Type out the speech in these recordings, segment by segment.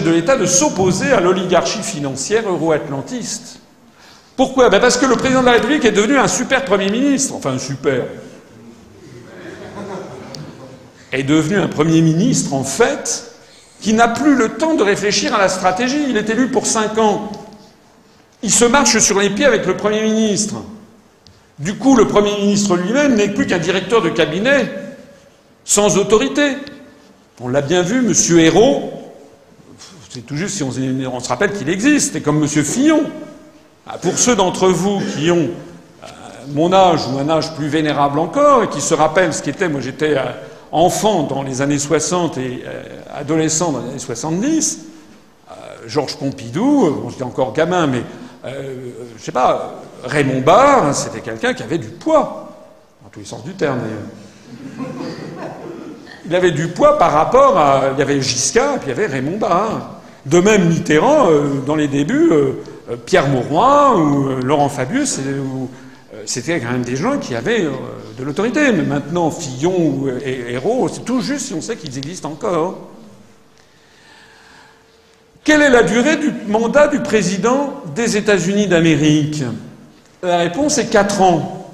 chef de l'État de s'opposer à l'oligarchie financière euro-atlantiste. Pourquoi? Parce que le président de la République est devenu un super Premier ministre. Enfin, un super. Est devenu un Premier ministre, en fait, qui n'a plus le temps de réfléchir à la stratégie. Il est élu pour 5 ans. Il se marche sur les pieds avec le Premier ministre. Du coup, le Premier ministre lui-même n'est plus qu'un directeur de cabinet sans autorité. On l'a bien vu, M. Ayrault, c'est tout juste si on se rappelle qu'il existe, et comme M. Fillon. Pour ceux d'entre vous qui ont mon âge ou un âge plus vénérable encore, et qui se rappellent ce qu'était, moi j'étais enfant dans les années 60 et adolescent dans les années 70, Georges Pompidou, bon, j'étais encore gamin, mais je sais pas, Raymond Barre, c'était quelqu'un qui avait du poids, dans tous les sens du terme d'ailleurs. Il avait du poids par rapport à... Il y avait Giscard, et puis il y avait Raymond Barre. De même Mitterrand, dans les débuts, Pierre Mauroy ou Laurent Fabius, c'était quand même des gens qui avaient de l'autorité. Mais maintenant, Fillon ou Ayrault, c'est tout juste si on sait qu'ils existent encore. Quelle est la durée du mandat du président des États-Unis d'Amérique? La réponse est 4 ans.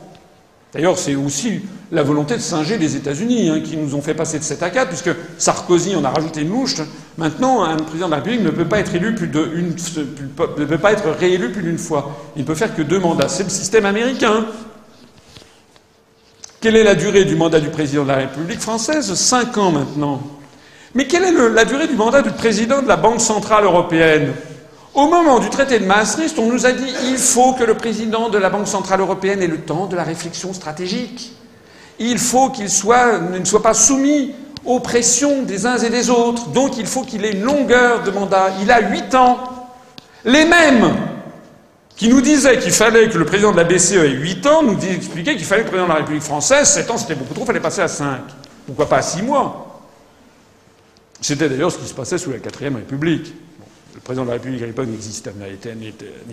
D'ailleurs, c'est aussi la volonté de singer les États-Unis qui nous ont fait passer de 7 à 4, puisque Sarkozy en a rajouté une louche. Maintenant, un président de la République ne peut pas être ne peut pas être réélu plus d'une fois. Il ne peut faire que 2 mandats. C'est le système américain. Quelle est la durée du mandat du président de la République française? 5 ans maintenant. Mais quelle est la durée du mandat du président de la Banque centrale européenne? Au moment du traité de Maastricht, on nous a dit il faut que le président de la Banque centrale européenne ait le temps de la réflexion stratégique. Il faut qu'il ne soit pas soumis aux pressions des uns et des autres. Donc il faut qu'il ait une longueur de mandat. Il a 8 ans. Les mêmes qui nous disaient qu'il fallait que le président de la BCE ait 8 ans nous expliquaient qu'il fallait que le président de la République française, 7 ans c'était beaucoup trop, il fallait passer à 5. Pourquoi pas à 6 mois? C'était d'ailleurs ce qui se passait sous la 4ème République. Le président de la République à l'époque n'existait, n'a été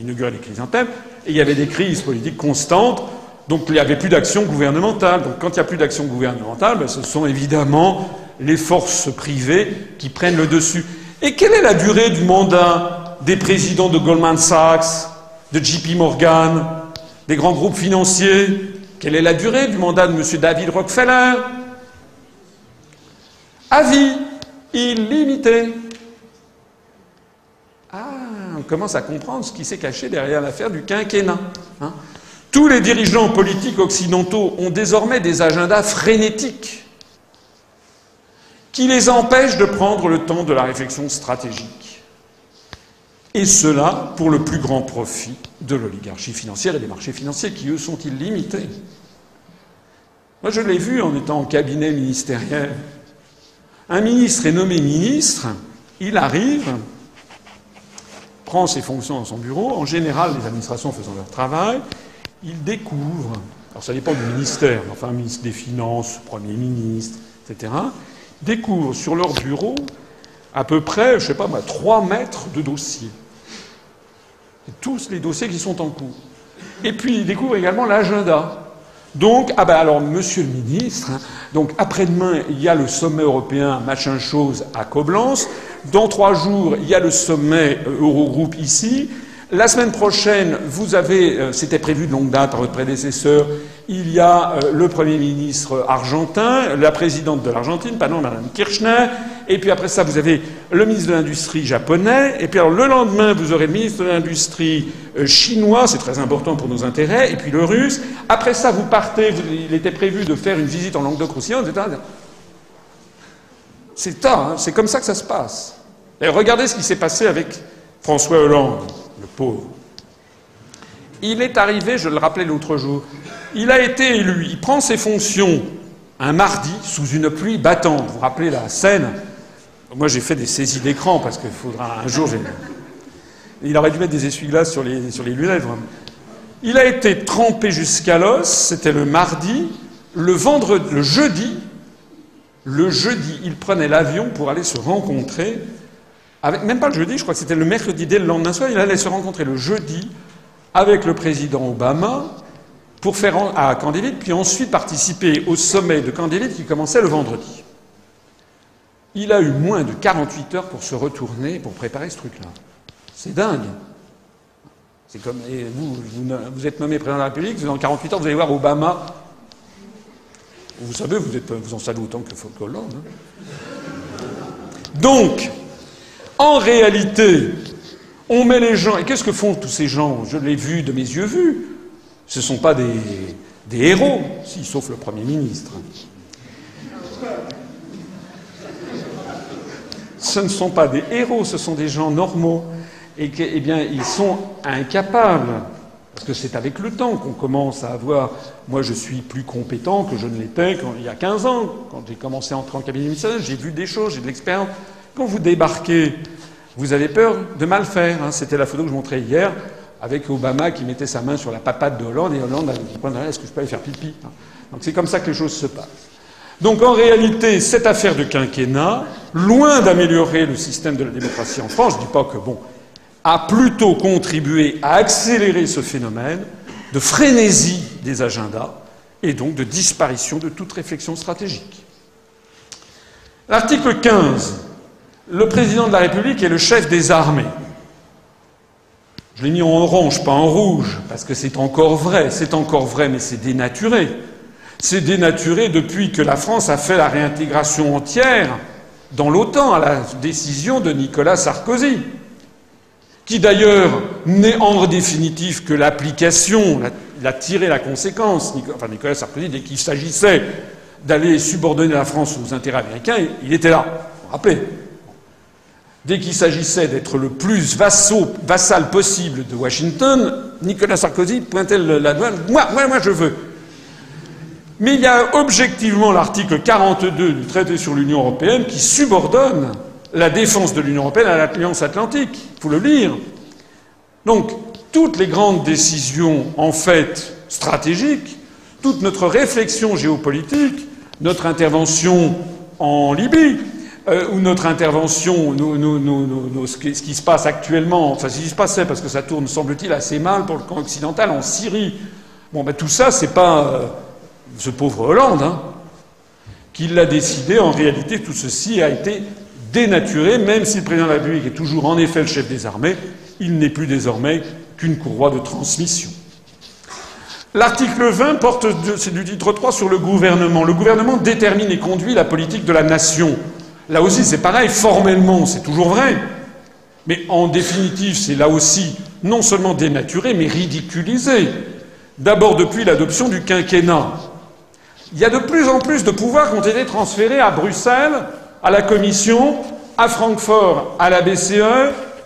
inauguré les chrysanthèmes, et il y avait des crises politiques constantes, donc il n'y avait plus d'action gouvernementale. Donc quand il n'y a plus d'action gouvernementale, ce sont évidemment les forces privées qui prennent le dessus. Et quelle est la durée du mandat des présidents de Goldman Sachs, de JP Morgan, des grands groupes financiers? Quelle est la durée du mandat de M. David Rockefeller? À vie, illimité. Ah, on commence à comprendre ce qui s'est caché derrière l'affaire du quinquennat. Tous les dirigeants politiques occidentaux ont désormais des agendas frénétiques qui les empêchent de prendre le temps de la réflexion stratégique. Et cela pour le plus grand profit de l'oligarchie financière et des marchés financiers qui, eux, sont illimités. Moi, je l'ai vu en étant en cabinet ministériel. Un ministre est nommé ministre, il arrive, prend ses fonctions dans son bureau, en général, les administrations faisant leur travail, il découvre, alors ça dépend du ministère, enfin, ministre des Finances, Premier ministre, etc., découvrent sur leur bureau à peu près, je sais pas moi, 3 mètres de dossiers. Et tous les dossiers qui sont en cours. Et puis, ils découvrent également l'agenda. Donc, alors, monsieur le ministre, donc après-demain, il y a le sommet européen, machin chose, à Coblence. Dans 3 jours, il y a le sommet Eurogroupe ici. La semaine prochaine, vous avez, c'était prévu de longue date par votre prédécesseur, il y a le Premier ministre argentin, la présidente de l'Argentine, pardon, Madame Kirchner, et puis après ça, vous avez le ministre de l'Industrie japonais, et puis alors le lendemain, vous aurez le ministre de l'Industrie chinois, c'est très important pour nos intérêts, et puis le russe. Après ça, vous partez, il était prévu de faire une visite en Languedoc-Roussillon, etc. C'est comme ça que ça se passe. Et regardez ce qui s'est passé avec François Hollande. Le pauvre. Il est arrivé, je le rappelais l'autre jour, il a été élu, il prend ses fonctions un mardi sous une pluie battante. Vous vous rappelez la scène? Moi j'ai fait des saisies d'écran parce qu'il faudra un jour... Il aurait dû mettre des essuie-glaces sur les lunettes. Vraiment. Il a été trempé jusqu'à l'os, c'était le mardi. Le jeudi, il prenait l'avion pour aller se rencontrer même pas le jeudi, je crois que c'était le mercredi, dès le lendemain soir, il allait se rencontrer le jeudi avec le président Obama pour faire à Camp David, puis ensuite participer au sommet de Camp David qui commençait le vendredi. Il a eu moins de 48 heures pour se retourner, pour préparer ce truc-là. C'est dingue. C'est comme, et vous êtes nommé président de la République, dans 48 heures, vous allez voir Obama. Vous savez, vous en savez autant que Hollande. Hein. Donc, en réalité, on met les gens... Et qu'est-ce que font tous ces gens? Je l'ai vu de mes yeux vus. Ce ne sont pas des héros, si, sauf le Premier ministre. Ce ne sont pas des héros, ce sont des gens normaux. Et eh bien, ils sont incapables, parce que c'est avec le temps qu'on commence à avoir... Moi, je suis plus compétent que je ne l'étais il y a 15 ans. Quand j'ai commencé à entrer en cabinet ministériel, j'ai vu des choses, j'ai de l'expérience. Quand vous débarquez, vous avez peur de mal faire. Hein. C'était la photo que je montrais hier, avec Obama qui mettait sa main sur la papate de Hollande, et Hollande a dit « Est-ce que je peux aller faire pipi ?» Donc c'est comme ça que les choses se passent. Donc en réalité, cette affaire de quinquennat, loin d'améliorer le système de la démocratie en France, je ne dis pas que, bon, a plutôt contribué à accélérer ce phénomène de frénésie des agendas et donc de disparition de toute réflexion stratégique. L'article 15. Le président de la République est le chef des armées. Je l'ai mis en orange, pas en rouge, parce que c'est encore vrai. C'est encore vrai, mais c'est dénaturé. C'est dénaturé depuis que la France a fait la réintégration entière dans l'OTAN, à la décision de Nicolas Sarkozy, qui d'ailleurs n'est en définitive que l'application, il a tiré la conséquence. Enfin, Nicolas Sarkozy, dès qu'il s'agissait d'aller subordonner la France aux intérêts américains, il était là. Vous vous rappelez ? Dès qu'il s'agissait d'être le plus vassal possible de Washington, Nicolas Sarkozy pointait la douane. Moi, je veux. Mais il y a objectivement l'article 42 du traité sur l'Union européenne qui subordonne la défense de l'Union européenne à l'Alliance atlantique. Il faut le lire. Donc, toutes les grandes décisions, en fait, stratégiques, toute notre réflexion géopolitique, notre intervention en Libye, ou notre intervention, ce qui se passe actuellement, enfin, ce qui se passait, parce que ça tourne, semble-t-il, assez mal pour le camp occidental, en Syrie. Bon, ben, tout ça, c'est pas ce pauvre Hollande, hein, qui l'a décidé. En réalité, tout ceci a été dénaturé, même si le président de la République est toujours en effet le chef des armées, il n'est plus désormais qu'une courroie de transmission. L'article 20 porte, c'est du titre 3, sur le gouvernement. Le gouvernement détermine et conduit la politique de la nation. Là aussi, c'est pareil, formellement, c'est toujours vrai. Mais en définitive, c'est là aussi non seulement dénaturé, mais ridiculisé. D'abord depuis l'adoption du quinquennat. Il y a de plus en plus de pouvoirs qui ont été transférés à Bruxelles, à la Commission, à Francfort, à la BCE,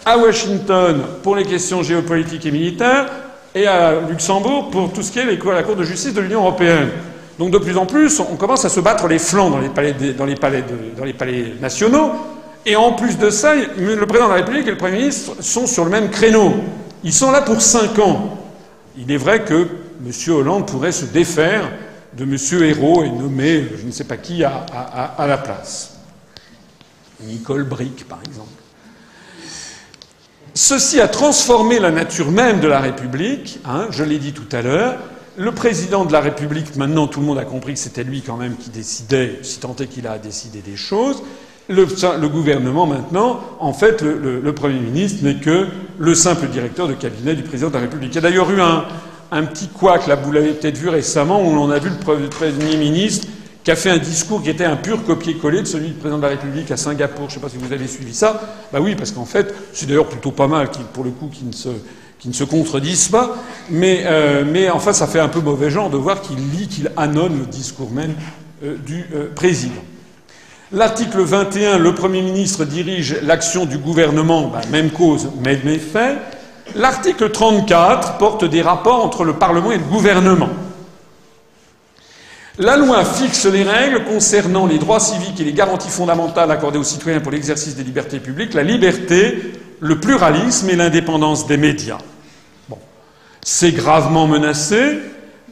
à Washington pour les questions géopolitiques et militaires, et à Luxembourg pour tout ce qui est la Cour de justice de l'Union européenne. Donc de plus en plus, on commence à se battre les flancs dans les palais nationaux. Et en plus de ça, le président de la République et le Premier ministre sont sur le même créneau. Ils sont là pour 5 ans. Il est vrai que M. Hollande pourrait se défaire de M. Ayrault et nommer je ne sais pas qui à la place. Nicole Bricq, par exemple. Ceci a transformé la nature même de la République, hein, je l'ai dit tout à l'heure. Le président de la République, maintenant tout le monde a compris que c'était lui quand même qui décidait, si tant est qu'il a décidé des choses. Le gouvernement maintenant, en fait, le Premier ministre n'est que le simple directeur de cabinet du président de la République. Il y a d'ailleurs eu un petit couac, là, vous l'avez peut-être vu récemment, où on a vu le Premier ministre qui a fait un discours qui était un pur copier-coller de celui du président de la République à Singapour. Je ne sais pas si vous avez suivi ça. Bah oui, parce qu'en fait, c'est d'ailleurs plutôt pas mal, pour le coup, qui ne se contredisent pas. Mais enfin, ça fait un peu mauvais genre de voir qu'il annonce le discours même du président. L'article 21, le Premier ministre dirige l'action du gouvernement, même cause, même effet. L'article 34 porte des rapports entre le Parlement et le gouvernement. La loi fixe les règles concernant les droits civiques et les garanties fondamentales accordées aux citoyens pour l'exercice des libertés publiques, la liberté, le pluralisme et l'indépendance des médias. Bon. C'est gravement menacé,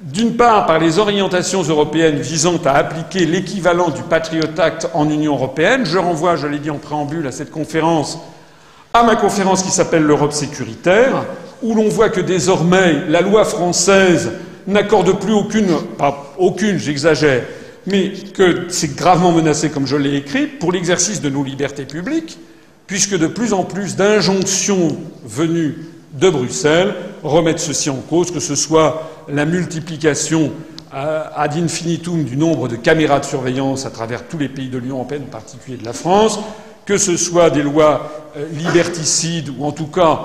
d'une part par les orientations européennes visant à appliquer l'équivalent du Patriot Act en Union européenne. Je renvoie, je l'ai dit en préambule à cette conférence, à ma conférence qui s'appelle l'Europe sécuritaire, où l'on voit que désormais la loi française n'accorde plus aucune, j'exagère, mais que c'est gravement menacé, comme je l'ai écrit, pour l'exercice de nos libertés publiques, puisque de plus en plus d'injonctions venues de Bruxelles remettent ceci en cause, que ce soit la multiplication ad infinitum du nombre de caméras de surveillance à travers tous les pays de l'Union européenne, en particulier de la France, que ce soit des lois liberticides ou en tout cas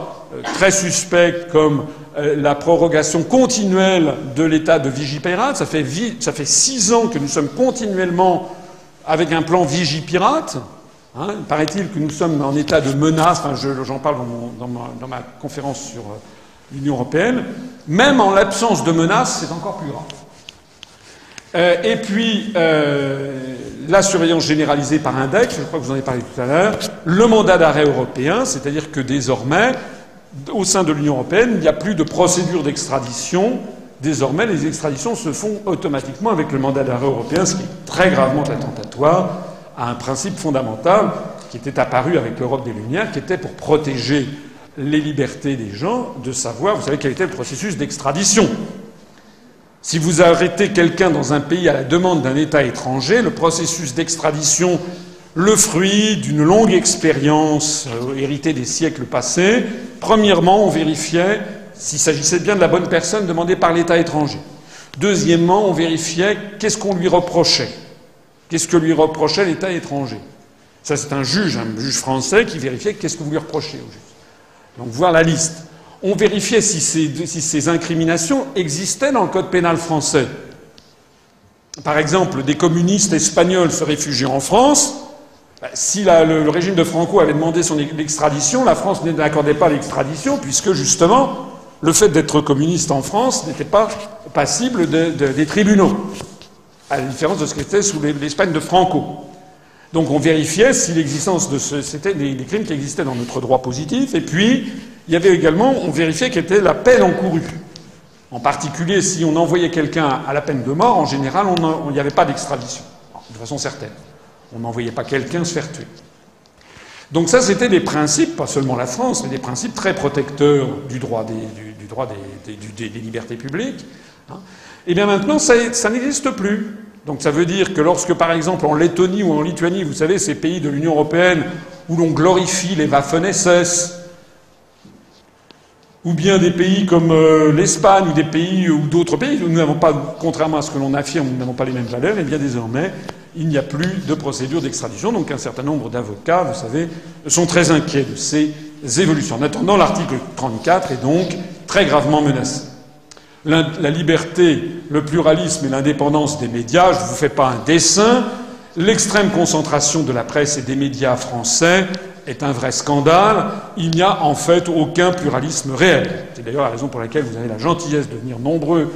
très suspectes comme la prorogation continuelle de l'état de Vigipirate. Ça fait 6 ans que nous sommes continuellement avec un plan Vigipirate. Hein, paraît-il que nous sommes en état de menace. Enfin, j'en parle dans ma conférence sur l'Union européenne. Même en l'absence de menace, c'est encore plus grave. Et puis, la surveillance généralisée par index, je crois que vous en avez parlé tout à l'heure, le mandat d'arrêt européen, c'est-à-dire que désormais, au sein de l'Union européenne, il n'y a plus de procédure d'extradition. Désormais, les extraditions se font automatiquement avec le mandat d'arrêt européen, ce qui est très gravement attentatoire à un principe fondamental qui était apparu avec l'Europe des Lumières, qui était pour protéger les libertés des gens de savoir, vous savez, quel était le processus d'extradition. Si vous arrêtez quelqu'un dans un pays à la demande d'un État étranger, le processus d'extradition, le fruit d'une longue expérience héritée des siècles passés, premièrement, on vérifiait s'il s'agissait bien de la bonne personne demandée par l'État étranger. Deuxièmement, on vérifiait qu'est-ce qu'on lui reprochait. Qu'est-ce que lui reprochait l'État étranger. Ça, c'est un juge français qui vérifiait qu'est-ce que vous lui reprochez au juge. Donc, voir la liste. On vérifiait si ces incriminations existaient dans le code pénal français. Par exemple, des communistes espagnols se réfugiaient en France. Si le régime de Franco avait demandé son extradition, la France n'accordait pas l'extradition, puisque justement, le fait d'être communiste en France n'était pas passible des tribunaux, à la différence de ce qui était sous l'Espagne de Franco. Donc on vérifiait si l'existence de c'était des crimes qui existaient dans notre droit positif, et puis il y avait également, on vérifiait quelle était la peine encourue. En particulier, si on envoyait quelqu'un à la peine de mort, en général, il n'y avait pas d'extradition, de façon certaine. On n'envoyait pas quelqu'un se faire tuer. Donc ça, c'était des principes, pas seulement la France, mais des principes très protecteurs du droit des libertés publiques. Et bien maintenant, ça n'existe plus. Donc ça veut dire que lorsque, par exemple, en Lettonie ou en Lituanie, vous savez, ces pays de l'Union européenne où l'on glorifie les Waffen-SS, ou bien des pays comme l'Espagne ou des pays ou d'autres pays où nous n'avons pas, contrairement à ce que l'on affirme, nous n'avons pas les mêmes valeurs, et bien désormais, il n'y a plus de procédure d'extradition. Donc un certain nombre d'avocats, vous savez, sont très inquiets de ces évolutions. En attendant, l'article 34 est donc très gravement menacé. La liberté, le pluralisme et l'indépendance des médias, je ne vous fais pas un dessin. L'extrême concentration de la presse et des médias français est un vrai scandale. Il n'y a en fait aucun pluralisme réel. C'est d'ailleurs la raison pour laquelle vous avez la gentillesse de venir nombreux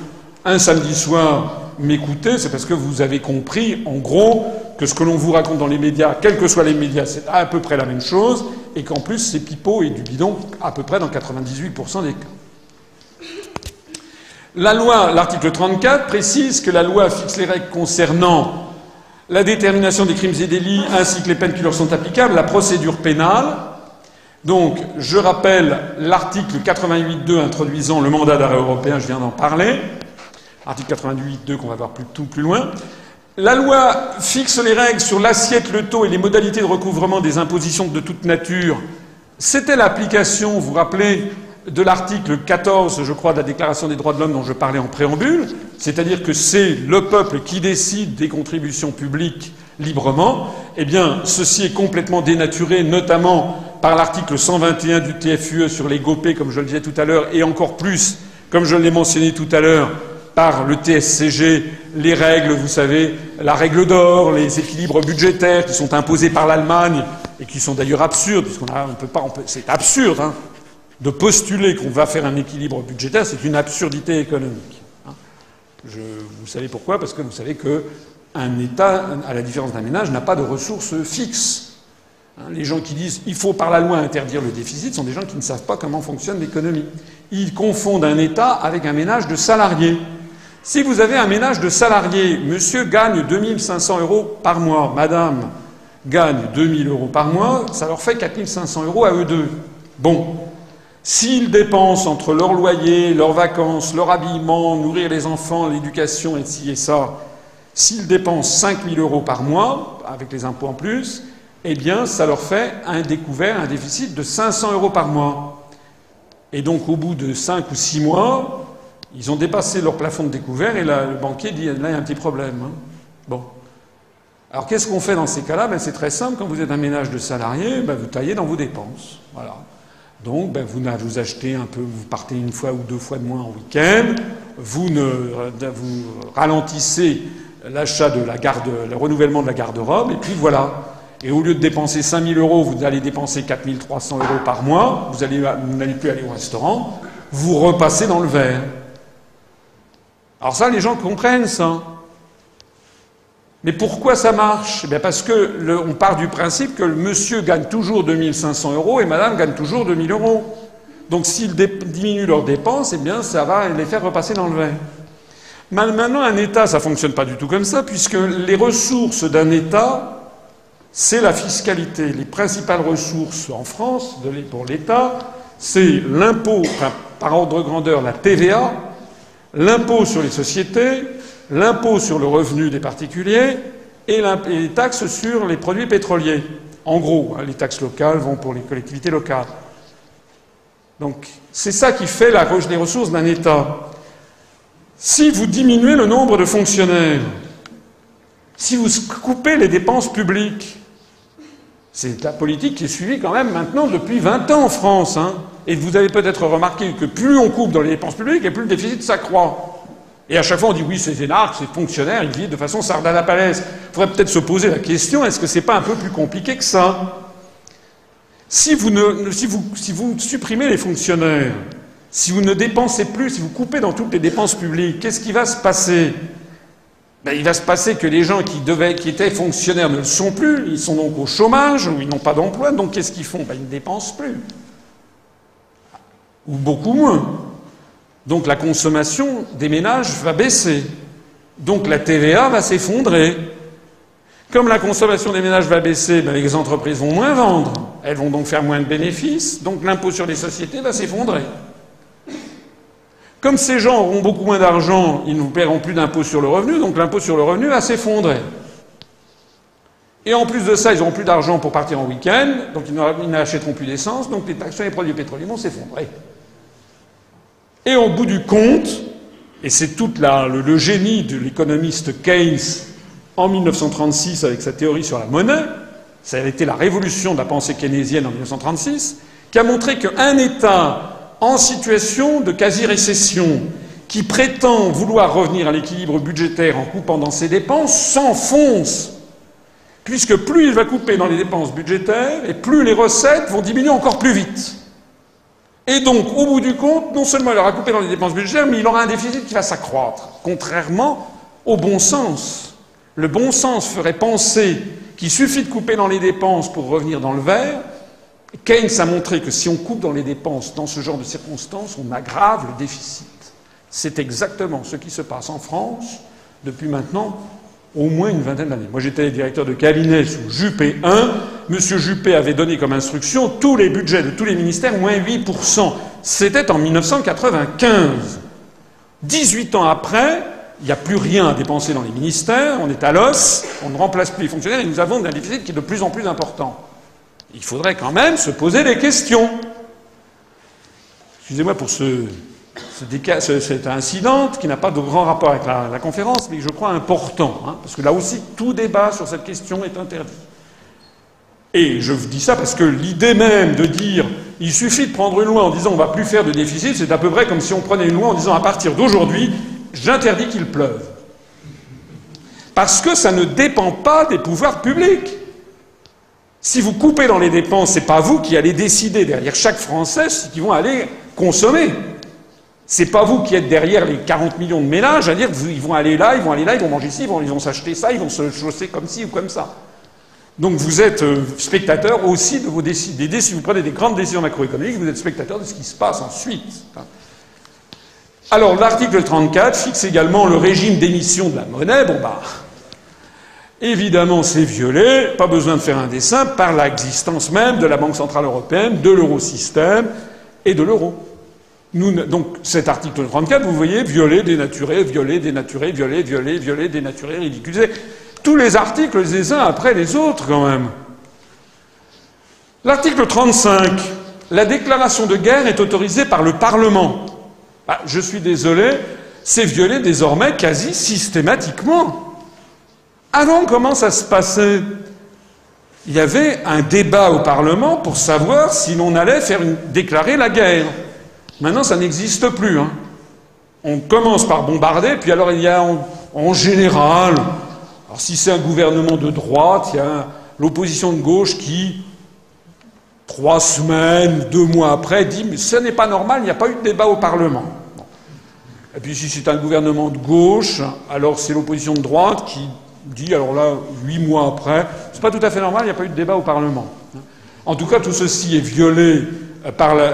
un samedi soir m'écouter. C'est parce que vous avez compris, en gros, que ce que l'on vous raconte dans les médias, quels que soient les médias, c'est à peu près la même chose, et qu'en plus c'est pipeau et du bidon à peu près dans 98% des cas. La loi, l'article 34, précise que la loi fixe les règles concernant la détermination des crimes et délits ainsi que les peines qui leur sont applicables, la procédure pénale. Donc, je rappelle l'article 88.2 introduisant le mandat d'arrêt européen, je viens d'en parler. Article 88.2 qu'on va voir plus loin. La loi fixe les règles sur l'assiette, le taux et les modalités de recouvrement des impositions de toute nature. C'était l'application, vous vous rappelez, de l'article 14, je crois, de la Déclaration des droits de l'homme dont je parlais en préambule, c'est-à-dire que c'est le peuple qui décide des contributions publiques librement. Eh bien, ceci est complètement dénaturé, notamment par l'article 121 du TFUE sur les GOP, comme je le disais tout à l'heure, et encore plus, comme je l'ai mentionné tout à l'heure, par le TSCG, les règles, vous savez, la règle d'or, les équilibres budgétaires qui sont imposés par l'Allemagne et qui sont d'ailleurs absurdes, c'est absurde, hein, de postuler qu'on va faire un équilibre budgétaire, c'est une absurdité économique. Vous savez pourquoi? Parce que vous savez qu'un État, à la différence d'un ménage, n'a pas de ressources fixes. Les gens qui disent il faut par la loi interdire le déficit sont des gens qui ne savent pas comment fonctionne l'économie. Ils confondent un État avec un ménage de salariés. Si vous avez un ménage de salariés, monsieur gagne 2 500 € par mois, madame gagne 2 000 € par mois, ça leur fait 4 500 € à eux deux. Bon. S'ils dépensent entre leur loyer, leurs vacances, leur habillement, nourrir les enfants, l'éducation et ci et ça, S'ils dépensent 5 000 € par mois, avec les impôts en plus, eh bien, ça leur fait un découvert, un déficit de 500 € par mois. Et donc, au bout de 5 ou 6 mois, ils ont dépassé leur plafond de découvert et là, le banquier dit, là, il y a un petit problème. Hein. Bon. Alors, qu'est-ce qu'on fait dans ces cas-là? Ben, c'est très simple. Quand vous êtes un ménage de salariés, ben, vous taillez dans vos dépenses. Voilà. Donc, ben, vous achetez un peu, vous partez une fois ou 2 fois de moins en week-end, vous ralentissez l'achat de le renouvellement de la garde-robe, et puis voilà. Et au lieu de dépenser 5 000 €, vous allez dépenser 4 300 € par mois, vous n'allez plus aller au restaurant, vous repassez dans le vert. Alors ça, les gens comprennent ça. Mais pourquoi ça marche? Eh bien parce que on part du principe que le monsieur gagne toujours 2 500 € et madame gagne toujours 2 000 €. Donc s'ils diminuent leurs dépenses, eh bien ça va les faire repasser dans le vert. Maintenant, un État, ça fonctionne pas du tout comme ça, puisque les ressources d'un État, c'est la fiscalité. Les principales ressources en France pour l'État, c'est l'impôt, enfin, par ordre de grandeur, la TVA, l'impôt sur les sociétés, l'impôt sur le revenu des particuliers et les taxes sur les produits pétroliers. En gros, les taxes locales vont pour les collectivités locales. Donc, c'est ça qui fait les ressources d'un État. Si vous diminuez le nombre de fonctionnaires, si vous coupez les dépenses publiques, c'est la politique qui est suivie quand même maintenant depuis 20 ans en France. Hein. Et vous avez peut-être remarqué que plus on coupe dans les dépenses publiques et plus le déficit s'accroît. Et à chaque fois on dit oui, ces énarques, ces fonctionnaires, ils vivent de façon sardanapalesque. Il faudrait peut-être se poser la question, est-ce que c'est pas un peu plus compliqué que ça? Si vous supprimez les fonctionnaires, si vous ne dépensez plus, si vous coupez dans toutes les dépenses publiques, qu'est-ce qui va se passer? Ben, il va se passer que les gens qui étaient fonctionnaires ne le sont plus, ils sont donc au chômage, ou ils n'ont pas d'emploi, donc qu'est-ce qu'ils font? Ben, ils ne dépensent plus. Ou beaucoup moins. Donc la consommation des ménages va baisser. Donc la TVA va s'effondrer. Comme la consommation des ménages va baisser, ben, les entreprises vont moins vendre. Elles vont donc faire moins de bénéfices, donc l'impôt sur les sociétés va s'effondrer. Comme ces gens auront beaucoup moins d'argent, ils ne vous paieront plus d'impôt sur le revenu, donc l'impôt sur le revenu va s'effondrer. Et en plus de ça, ils n'auront plus d'argent pour partir en week-end, donc ils n'achèteront plus d'essence, donc les taxes sur les produits pétroliers vont s'effondrer. Et au bout du compte, et c'est tout le génie de l'économiste Keynes en 1936 avec sa théorie sur la monnaie, ça a été la révolution de la pensée keynésienne en 1936, qui a montré qu'un État en situation de quasi-récession, qui prétend vouloir revenir à l'équilibre budgétaire en coupant dans ses dépenses, s'enfonce. Puisque plus il va couper dans les dépenses budgétaires, et plus les recettes vont diminuer encore plus vite. Et donc, au bout du compte, non seulement il aura coupé dans les dépenses budgétaires, mais il aura un déficit qui va s'accroître, contrairement au bon sens. Le bon sens ferait penser qu'il suffit de couper dans les dépenses pour revenir dans le vert. Keynes a montré que si on coupe dans les dépenses dans ce genre de circonstances, on aggrave le déficit. C'est exactement ce qui se passe en France depuis maintenant au moins une vingtaine d'années. Moi, j'étais directeur de cabinet sous Juppé I. Monsieur Juppé avait donné comme instruction tous les budgets de tous les ministères, moins 8%. C'était en 1995. 18 ans après, il n'y a plus rien à dépenser dans les ministères, on est à l'os, on ne remplace plus les fonctionnaires et nous avons un déficit qui est de plus en plus important. Il faudrait quand même se poser des questions. Excusez-moi pour cet incident qui n'a pas de grand rapport avec la conférence, mais que je crois important, hein, parce que là aussi, tout débat sur cette question est interdit. Et je vous dis ça parce que l'idée même de dire il suffit de prendre une loi en disant on ne va plus faire de déficit, c'est à peu près comme si on prenait une loi en disant à partir d'aujourd'hui, j'interdis qu'il pleuve. Parce que ça ne dépend pas des pouvoirs publics. Si vous coupez dans les dépenses, c'est pas vous qui allez décider derrière chaque Français ce qu'ils vont aller consommer. C'est pas vous qui êtes derrière les 40 millions de ménages à dire qu'ils vont aller là, ils vont aller là, ils vont manger ci, ils vont s'acheter ça, ils vont se chausser comme ci ou comme ça. Donc vous êtes spectateur aussi de vos décisions. Si vous prenez des grandes décisions macroéconomiques, vous êtes spectateur de ce qui se passe ensuite. Alors l'article 34 fixe également le régime d'émission de la monnaie. Bon bah, évidemment c'est violé, pas besoin de faire un dessin, par l'existence même de la Banque centrale européenne, de l'eurosystème et de l'euro. Donc cet article 34, vous voyez, violer, dénaturer, violer, dénaturer, violer, violer, violer, dénaturer, ridiculiser. Tous les articles les uns après les autres, quand même. L'article 35. La déclaration de guerre est autorisée par le Parlement. Ah, je suis désolé, c'est violé désormais quasi systématiquement. Avant, comment ça se passait? Il y avait un débat au Parlement pour savoir si l'on allait déclarer la guerre. Maintenant, ça n'existe plus. Hein. On commence par bombarder, puis alors il y a en général, alors si c'est un gouvernement de droite, il y a l'opposition de gauche qui, 3 semaines, 2 mois après, dit « mais ce n'est pas normal, il n'y a pas eu de débat au Parlement ». Bon. Et puis si c'est un gouvernement de gauche, alors c'est l'opposition de droite qui dit, alors là, 8 mois après, c'est pas tout à fait normal, il n'y a pas eu de débat au Parlement. En tout cas, tout ceci est violé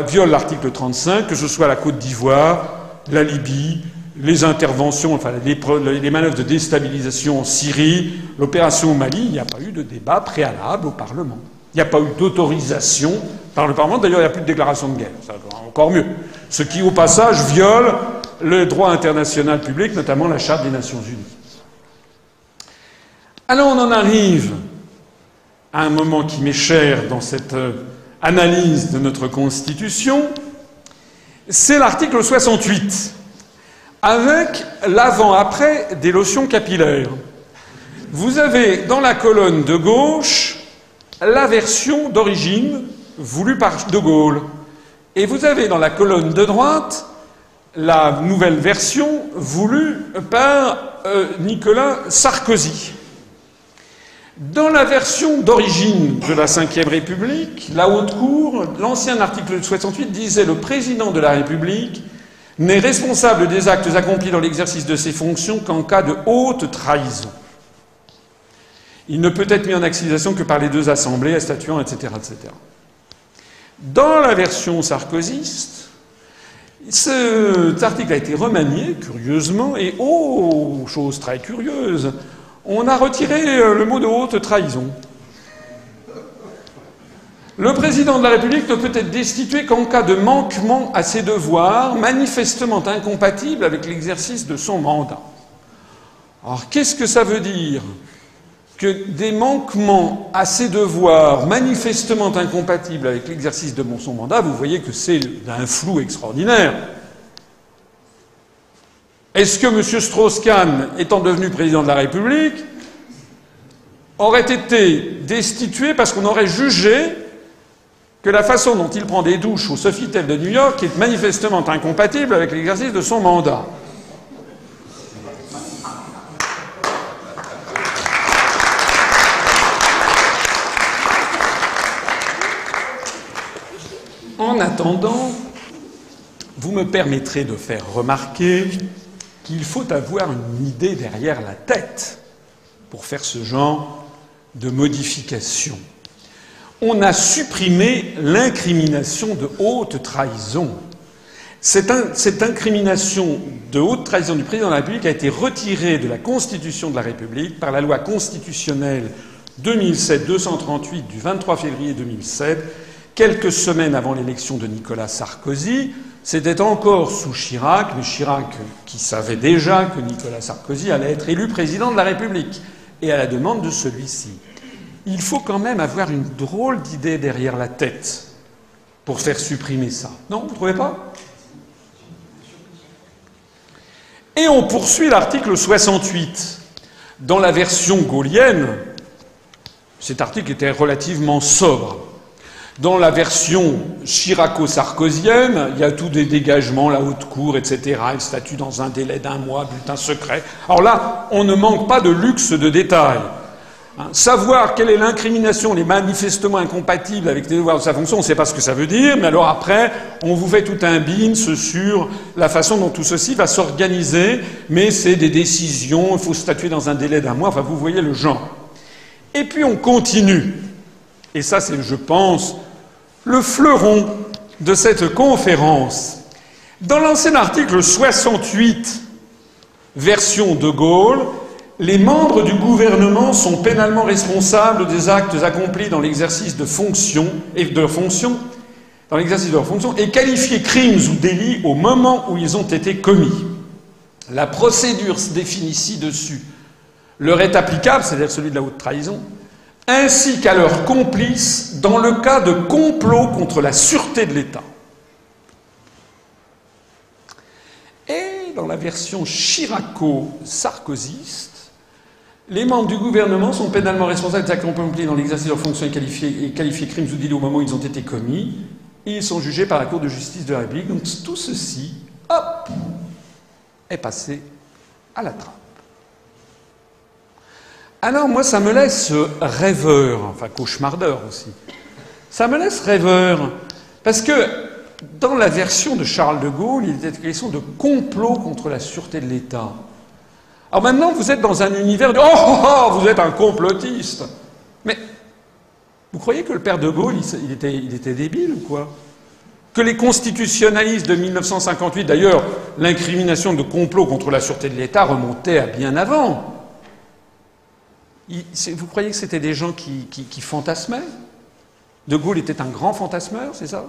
viole l'article 35, que ce soit la Côte d'Ivoire, la Libye, les interventions, enfin les manœuvres de déstabilisation en Syrie, l'opération au Mali, il n'y a pas eu de débat préalable au Parlement. Il n'y a pas eu d'autorisation par le Parlement. D'ailleurs, il n'y a plus de déclaration de guerre. Ça, encore mieux. Ce qui, au passage, viole le droit international public, notamment la Charte des Nations Unies. Alors on en arrive à un moment qui m'est cher dans cette analyse de notre Constitution, c'est l'article 68, avec l'avant-après des lotions capillaires. Vous avez dans la colonne de gauche la version d'origine voulue par De Gaulle, et vous avez dans la colonne de droite la nouvelle version voulue par Nicolas Sarkozy. Dans la version d'origine de la Ve République, la Haute Cour, l'ancien article 68 disait « Le président de la République n'est responsable des actes accomplis dans l'exercice de ses fonctions qu'en cas de haute trahison. Il ne peut être mis en accusation que par les 2 assemblées, statuant, etc., etc. » Dans la version sarkozyste, cet article a été remanié, curieusement, et chose très curieuse, on a retiré le mot de haute trahison. Le président de la République ne peut être destitué qu'en cas de manquement à ses devoirs manifestement incompatible avec l'exercice de son mandat. Alors, qu'est-ce que ça veut dire? Que des manquements à ses devoirs manifestement incompatibles avec l'exercice de son mandat, vous voyez que c'est d'un flou extraordinaire. Est-ce que M. Strauss-Kahn, étant devenu président de la République, aurait été destitué parce qu'on aurait jugé que la façon dont il prend des douches au Sofitel de New York est manifestement incompatible avec l'exercice de son mandat? En attendant, vous me permettrez de faire remarquer qu'il faut avoir une idée derrière la tête pour faire ce genre de modification. On a supprimé l'incrimination de haute trahison. Cette incrimination de haute trahison du président de la République a été retirée de la Constitution de la République par la loi constitutionnelle 2007-238 du 23 février 2007, quelques semaines avant l'élection de Nicolas Sarkozy. C'était encore sous Chirac, mais Chirac qui savait déjà que Nicolas Sarkozy allait être élu président de la République, et à la demande de celui-ci. Il faut quand même avoir une drôle d'idée derrière la tête pour faire supprimer ça. Non, vous ne trouvez pas? Et on poursuit l'article 68. Dans la version gaullienne, cet article était relativement sobre. Dans la version chiraco-sarkozienne, il y a tous des dégagements, la haute cour, etc. Elle statue dans un délai d'1 mois, bulletin secret. Alors là, on ne manque pas de luxe de détails. Savoir quelle est l'incrimination, les manifestement incompatibles avec les devoirs de sa fonction, on ne sait pas ce que ça veut dire, mais alors après, on vous fait tout un bins sur la façon dont tout ceci va s'organiser, mais c'est des décisions, il faut statuer dans un délai d'1 mois, enfin vous voyez le genre. Et puis on continue. Et ça, c'est, je pense, le fleuron de cette conférence. Dans l'ancien article 68, version de Gaulle, les membres du gouvernement sont pénalement responsables des actes accomplis dans l'exercice de fonctions dans l'exercice de leurs fonctions et qualifier crimes ou délits au moment où ils ont été commis. La procédure définie ci-dessus leur est applicable, c'est-à-dire celui de la haute trahison, ainsi qu'à leurs complices dans le cas de complot contre la sûreté de l'État. Et dans la version chiraco-sarkozyste, les membres du gouvernement sont pénalement responsables des actes accomplis dans l'exercice de leurs fonctions et qualifiés crimes ou délits au moment où ils ont été commis. Et ils sont jugés par la Cour de justice de la République. Donc tout ceci, hop, est passé à la trappe. Alors moi, ça me laisse rêveur, enfin cauchemardeur aussi. Ça me laisse rêveur, parce que dans la version de Charles de Gaulle, il était question de complot contre la sûreté de l'État. Alors maintenant, vous êtes dans un univers de « Oh, vous êtes un complotiste !» Mais vous croyez que le père de Gaulle, il était débile ou quoi? Que les constitutionnalistes de 1958, d'ailleurs, l'incrimination de complot contre la sûreté de l'État remontait à bien avant. Vous croyez que c'était des gens qui fantasmaient? De Gaulle était un grand fantasmeur, c'est ça?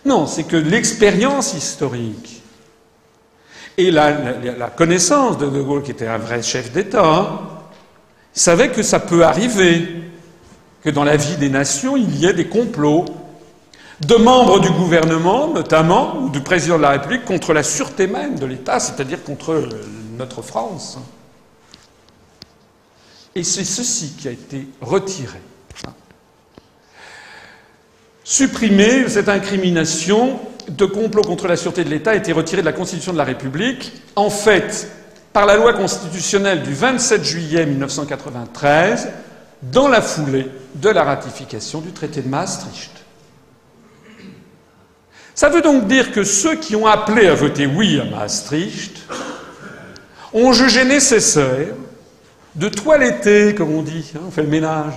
Non, c'est que l'expérience historique et la connaissance de Gaulle, qui était un vrai chef d'État, savait que ça peut arriver, que dans la vie des nations, il y ait des complots de membres du gouvernement, notamment, ou du président de la République, contre la sûreté même de l'État, c'est-à-dire contre notre France. Et c'est ceci qui a été retiré. Supprimé, cette incrimination de complot contre la sûreté de l'État a été retirée de la Constitution de la République, en fait, par la loi constitutionnelle du 27 juillet 1993, dans la foulée de la ratification du traité de Maastricht. Ça veut donc dire que ceux qui ont appelé à voter oui à Maastricht ont jugé nécessaire de toiletter, comme on dit, hein, on fait le ménage.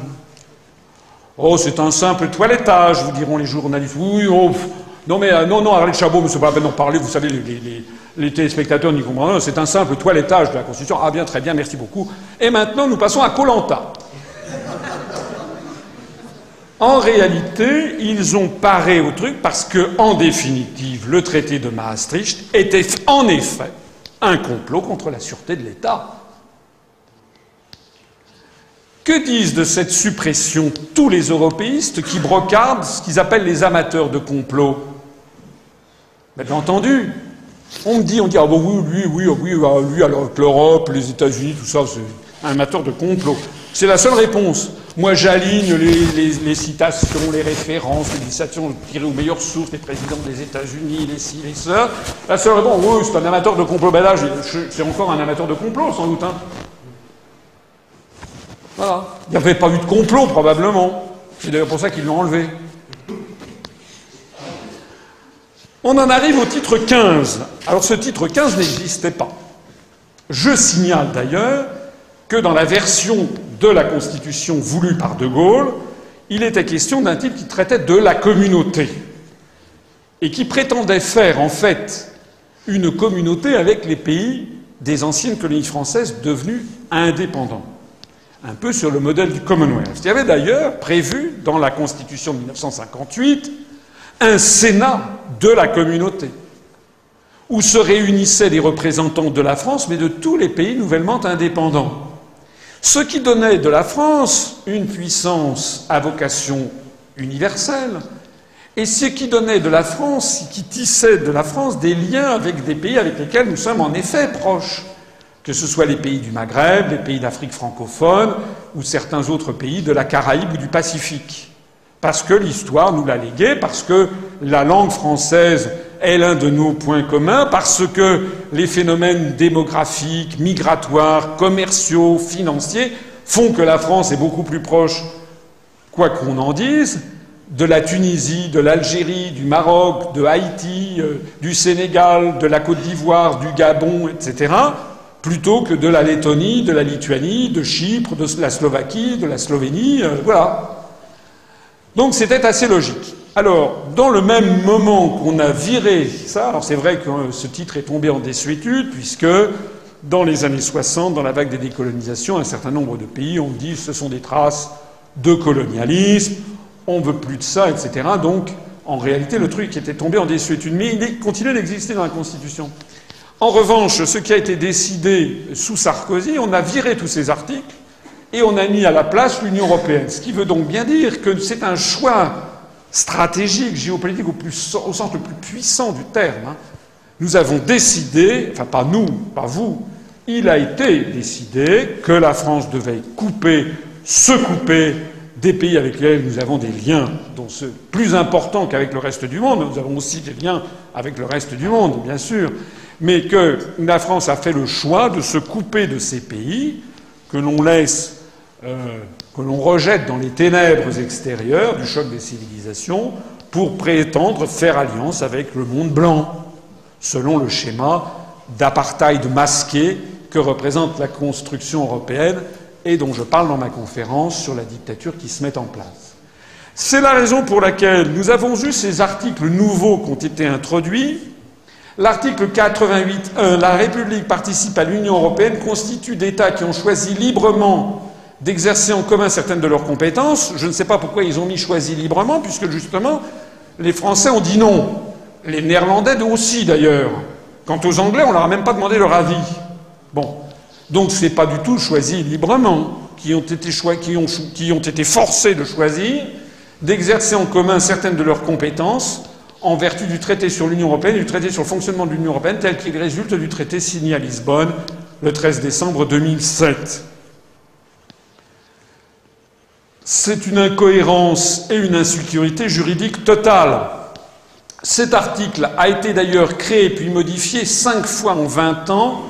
Oh, c'est un simple toilettage, vous diront les journalistes. Oui, oh, non, mais non, Arlette Chabot, mais c'est pas la peine d'en parler, vous savez, les téléspectateurs n'y comprennent pas. C'est un simple toilettage de la Constitution. Ah bien, très bien, merci beaucoup. Et maintenant, nous passons à Koh-Lanta. En réalité, ils ont paré au truc parce que, en définitive, le traité de Maastricht était en effet un complot contre la sûreté de l'État. Que disent de cette suppression tous les européistes qui brocardent ce qu'ils appellent les amateurs de complot? Bien entendu, on dit, ah bon lui, alors que l'Europe, les États-Unis, tout ça, c'est un amateur de complot. C'est la seule réponse. Moi, j'aligne les citations, les références, les citations tirées aux meilleures sources, les présidents des États-Unis, les ci, les ça. La seule réponse, oui, c'est un amateur de complot. Ben là, c'est encore un amateur de complot, sans doute, hein. Voilà. Il n'y avait pas eu de complot, probablement. C'est d'ailleurs pour ça qu'ils l'ont enlevé. On en arrive au titre 15. Alors ce titre 15 n'existait pas. Je signale d'ailleurs que dans la version de la Constitution voulue par De Gaulle, il était question d'un titre qui traitait de la communauté et qui prétendait faire en fait une communauté avec les pays des anciennes colonies françaises devenues indépendants. Un peu sur le modèle du Commonwealth. Il y avait d'ailleurs prévu dans la Constitution de 1958 un Sénat de la communauté, où se réunissaient des représentants de la France, mais de tous les pays nouvellement indépendants. Ce qui donnait de la France une puissance à vocation universelle, et ce qui donnait de la France, qui tissait de la France des liens avec des pays avec lesquels nous sommes en effet proches, que ce soit les pays du Maghreb, les pays d'Afrique francophone, ou certains autres pays de la Caraïbe ou du Pacifique. Parce que l'histoire nous l'a légué, parce que la langue française est l'un de nos points communs, parce que les phénomènes démographiques, migratoires, commerciaux, financiers font que la France est beaucoup plus proche, quoi qu'on en dise, de la Tunisie, de l'Algérie, du Maroc, de Haïti, du Sénégal, de la Côte d'Ivoire, du Gabon, etc., plutôt que de la Lettonie, de la Lituanie, de Chypre, de la Slovaquie, de la Slovénie, voilà. Donc c'était assez logique. Alors, dans le même moment qu'on a viré ça, alors c'est vrai que ce titre est tombé en désuétude, puisque dans les années 60, dans la vague des décolonisations, un certain nombre de pays ont dit que ce sont des traces de colonialisme, on veut plus de ça, etc. Donc en réalité, le truc était tombé en désuétude. Mais il continuait d'exister dans la Constitution. En revanche, ce qui a été décidé sous Sarkozy, on a viré tous ces articles et on a mis à la place l'Union européenne. Ce qui veut donc bien dire que c'est un choix stratégique, géopolitique au sens le plus puissant du terme. Hein. Nous avons décidé, enfin pas nous, pas vous, il a été décidé que la France devait se couper des pays avec lesquels nous avons des liens, dont ce plus important qu'avec le reste du monde. Nous avons aussi des liens avec le reste du monde, bien sûr, mais que la France a fait le choix de se couper de ces pays que l'on laisse, que l'on rejette dans les ténèbres extérieures du choc des civilisations pour prétendre faire alliance avec le monde blanc, selon le schéma d'apartheid masqué que représente la construction européenne et dont je parle dans ma conférence sur la dictature qui se met en place. C'est la raison pour laquelle nous avons eu ces articles nouveaux qui ont été introduits. L'article 88.1, la République participe à l'Union européenne, constitue d'États qui ont choisi librement d'exercer en commun certaines de leurs compétences. Je ne sais pas pourquoi ils ont mis choisi librement, puisque justement, les Français ont dit non. Les Néerlandais aussi, d'ailleurs. Quant aux Anglais, on leur a même pas demandé leur avis. Bon. Donc c'est pas du tout choisi librement, qui ont été forcés de choisir d'exercer en commun certaines de leurs compétences en vertu du traité sur l'Union européenne et du traité sur le fonctionnement de l'Union européenne tel qu'il résulte du traité signé à Lisbonne le 13 décembre 2007. C'est une incohérence et une insécurité juridique totale. Cet article a été d'ailleurs créé puis modifié 5 fois en 20 ans,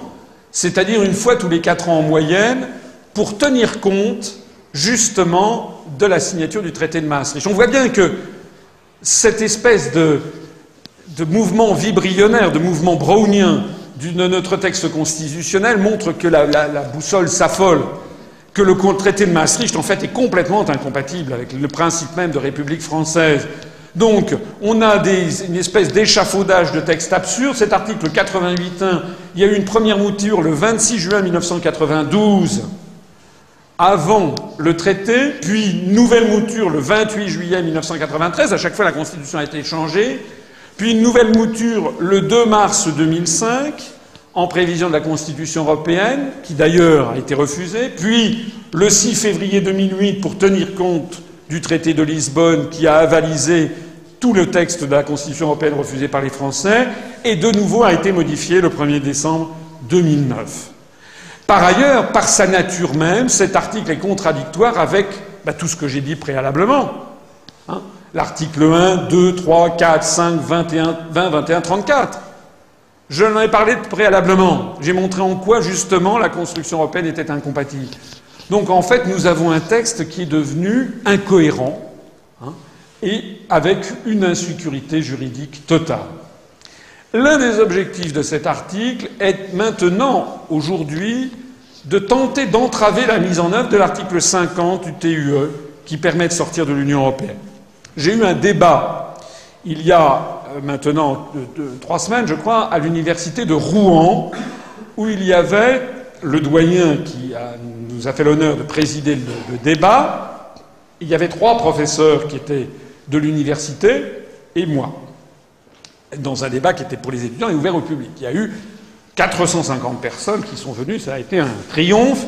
c'est-à-dire une fois tous les 4 ans en moyenne, pour tenir compte justement de la signature du traité de Maastricht. On voit bien que cette espèce de mouvement vibrionnaire, de mouvement brownien de notre texte constitutionnel montre que la boussole s'affole, que le traité de Maastricht, en fait, est complètement incompatible avec le principe même de République française. Donc, on a une espèce d'échafaudage de textes absurdes. Cet article 88.1, il y a eu une première mouture le 26 juin 1992, avant le traité, puis une nouvelle mouture le 28 juillet 1993. À chaque fois, la Constitution a été changée. Puis une nouvelle mouture le 2 mars 2005, en prévision de la Constitution européenne, qui d'ailleurs a été refusée. Puis le 6 février 2008, pour tenir compte du traité de Lisbonne, qui a avalisé tout le texte de la Constitution européenne refusé par les Français, et de nouveau a été modifié le 1er décembre 2009. Par ailleurs, par sa nature même, cet article est contradictoire avec tout ce que j'ai dit préalablement. Hein, l'article 1, 2, 3, 4, 5, 21, 20, 21, 34. Je n'en ai parlé préalablement. J'ai montré en quoi, justement, la construction européenne était incompatible. Donc, en fait, nous avons un texte qui est devenu incohérent, hein, et avec une insécurité juridique totale. L'un des objectifs de cet article est maintenant, aujourd'hui, de tenter d'entraver la mise en œuvre de l'article 50 du TUE, qui permet de sortir de l'Union européenne. J'ai eu un débat, il y a maintenant 3 semaines, je crois, à l'université de Rouen, où il y avait le doyen qui nous a fait l'honneur de présider le débat. Il y avait 3 professeurs qui étaient de l'université et moi, dans un débat qui était pour les étudiants et ouvert au public. Il y a eu 450 personnes qui sont venues, ça a été un triomphe.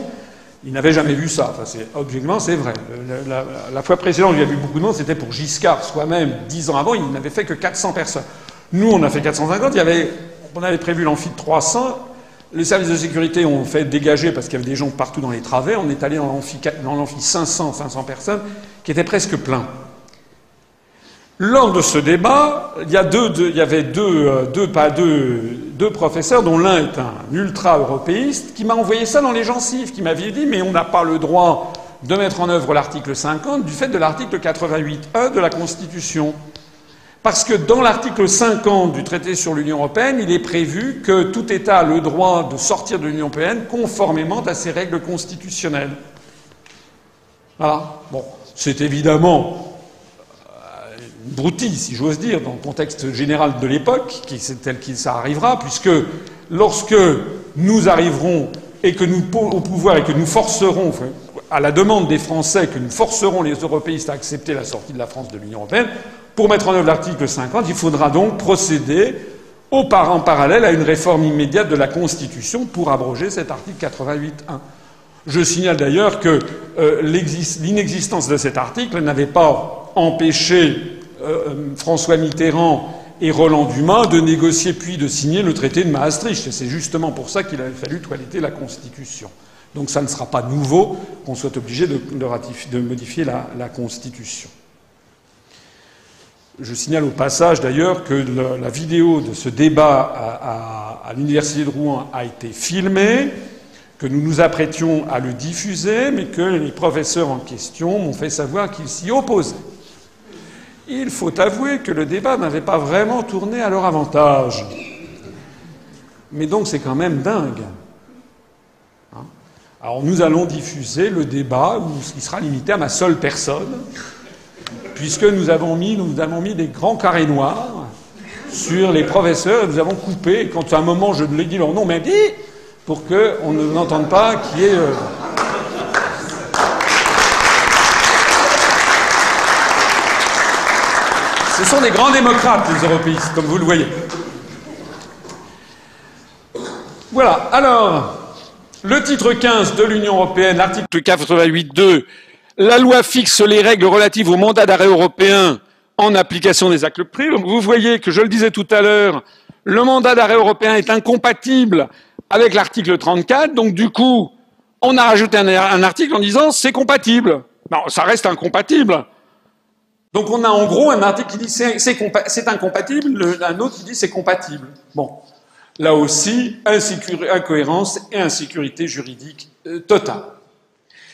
Ils n'avaient jamais vu ça. Enfin, objectivement, c'est vrai. La fois précédente, il y a eu beaucoup de monde, c'était pour Giscard soi-même, 10 ans avant, il n'avait fait que 400 personnes. Nous, on a fait 450, on avait prévu l'amphi de 300. Les services de sécurité ont fait dégager parce qu'il y avait des gens partout dans les travées. On est allé dans l'amphi 500 personnes, qui était presque plein. Lors de ce débat, il y avait deux professeurs, dont l'un est un ultra-européiste, qui m'a envoyé ça dans les gencives, qui m'avait dit « mais on n'a pas le droit de mettre en œuvre l'article 50 du fait de l'article 88.1 de la Constitution. Parce que dans l'article 50 du traité sur l'Union européenne, il est prévu que tout État a le droit de sortir de l'Union européenne conformément à ses règles constitutionnelles. » Voilà. Bon, c'est évidemment broutille, si j'ose dire, dans le contexte général de l'époque, c'est tel qu'il ça arrivera, puisque lorsque nous arriverons au pouvoir et que nous forcerons, à la demande des Français, que nous forcerons les européistes à accepter la sortie de la France de l'Union européenne, Pour mettre en œuvre l'article 50, il faudra donc procéder en parallèle à une réforme immédiate de la Constitution pour abroger cet article 88.1. Je signale d'ailleurs que l'inexistence de cet article n'avait pas empêché François Mitterrand et Roland Dumas de négocier puis de signer le traité de Maastricht. Et c'est justement pour ça qu'il avait fallu toiletter la Constitution. Donc ça ne sera pas nouveau qu'on soit obligé de modifier la Constitution. Je signale au passage d'ailleurs que la vidéo de ce débat à l'Université de Rouen a été filmée, que nous nous apprêtions à le diffuser, mais que les professeurs en question m'ont fait savoir qu'ils s'y opposaient. Il faut avouer que le débat n'avait pas vraiment tourné à leur avantage. Mais donc c'est quand même dingue. Alors nous allons diffuser le débat qui sera limité à ma seule personne, puisque nous avons mis des grands carrés noirs sur les professeurs et nous avons coupé, et quand à un moment je ne l'ai dit leur nom, mais dit pour qu'on n'entende pas qu'il y ait... Ce sont des grands démocrates, les européistes, comme vous le voyez. Voilà. Alors, le titre 15 de l'Union européenne, l'article 88.2, la loi fixe les règles relatives au mandat d'arrêt européen en application des actes pris. Donc vous voyez que, je le disais tout à l'heure, le mandat d'arrêt européen est incompatible avec l'article 34. Donc du coup, on a rajouté un article en disant c'est compatible. Non, ça reste incompatible. Donc on a en gros un article qui dit c'est incompatible, un autre qui dit c'est compatible. Bon, là aussi, incohérence et insécurité juridique totale.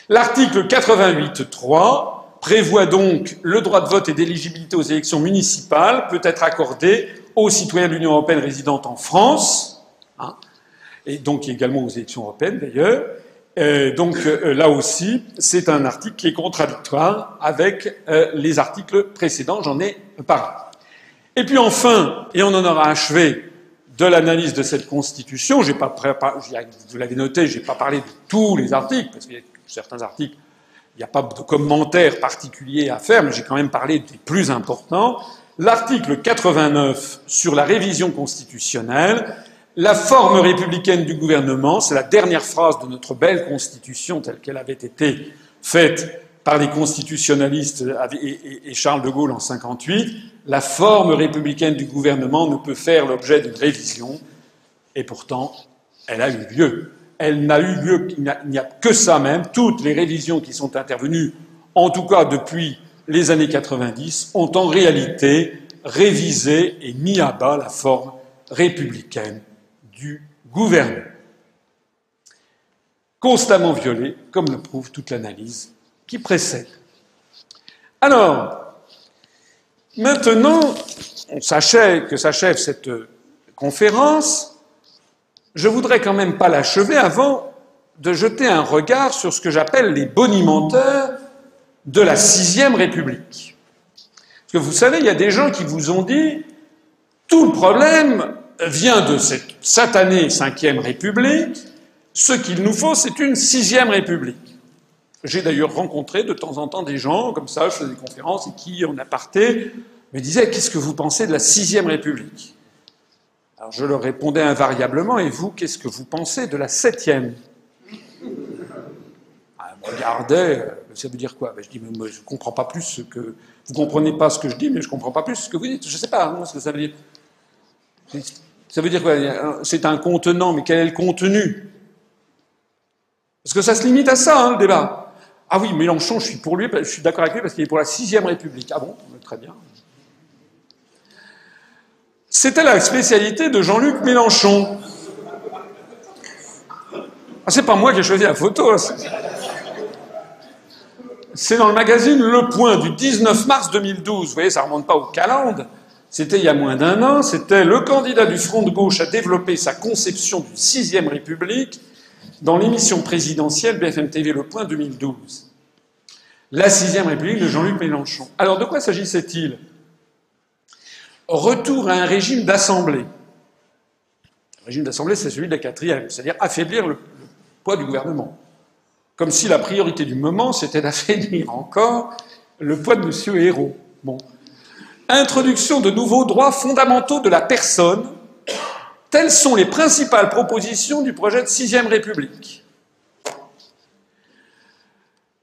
L'article 88.3 prévoit donc le droit de vote et d'éligibilité aux élections municipales peut être accordé aux citoyens de l'Union européenne résidant en France, et donc également aux élections européennes d'ailleurs. Là aussi, c'est un article qui est contradictoire avec les articles précédents, j'en ai parlé. Et puis enfin, et on en aura achevé de l'analyse de cette Constitution, vous l'avez noté, je n'ai pas parlé de tous les articles, parce qu'il y a certains articles, il n'y a pas de commentaire particulier à faire, mais j'ai quand même parlé des plus importants. L'article 89 sur la révision constitutionnelle, la forme républicaine du gouvernement, c'est la dernière phrase de notre belle Constitution telle qu'elle avait été faite par les constitutionnalistes et Charles de Gaulle en 1958. La forme républicaine du gouvernement ne peut faire l'objet d'une révision, et pourtant, elle a eu lieu. Elle n'a eu lieu, il n'y a que ça même. Toutes les révisions qui sont intervenues, en tout cas depuis les années 90, ont en réalité révisé et mis à bas la forme républicaine du gouvernement. Constamment violée, comme le prouve toute l'analyse qui précède. Alors, maintenant que s'achève cette conférence, je voudrais quand même pas l'achever avant de jeter un regard sur ce que j'appelle les bonimenteurs de la Sixième République. Parce que vous savez, il y a des gens qui vous ont dit tout le problème vient de cette satanée Cinquième République, ce qu'il nous faut, c'est une Sixième République. J'ai d'ailleurs rencontré de temps en temps des gens, comme ça, je faisais des conférences, et qui, en aparté, me disaient « Qu'est-ce que vous pensez de la Sixième République ?» Alors je leur répondais invariablement « Et vous, qu'est-ce que vous pensez de la Septième ?» Ils me regardaient, ça veut dire quoi? Je dis « Mais moi, je ne comprends pas plus ce que... Vous ne comprenez pas ce que je dis, mais je ne comprends pas plus ce que vous dites. Je ne sais pas ce que ça veut dire. » Ça veut dire quoi? C'est un contenant, mais quel est le contenu? Parce que ça se limite à ça, le débat. Ah oui, Mélenchon, je suis pour lui, je suis d'accord avec lui parce qu'il est pour la Sixième République. Ah bon? Très bien. C'était la spécialité de Jean-Luc Mélenchon. Ah, c'est pas moi qui ai choisi la photo. C'est dans le magazine Le Point du 19 mars 2012. Vous voyez, ça remonte pas au calende. C'était il y a moins d'un an. C'était le candidat du Front de gauche à développer sa conception d'une Sixième République dans l'émission présidentielle BFM TV Le Point 2012. La Sixième République de Jean-Luc Mélenchon. Alors, de quoi s'agissait-il? Retour à un régime d'assemblée. Le régime d'assemblée, c'est celui de la quatrième, c'est-à-dire affaiblir le poids du gouvernement. Comme si la priorité du moment, c'était d'affaiblir encore le poids de M. Hérault. Bon. Introduction de nouveaux droits fondamentaux de la personne. Telles sont les principales propositions du projet de 6e République.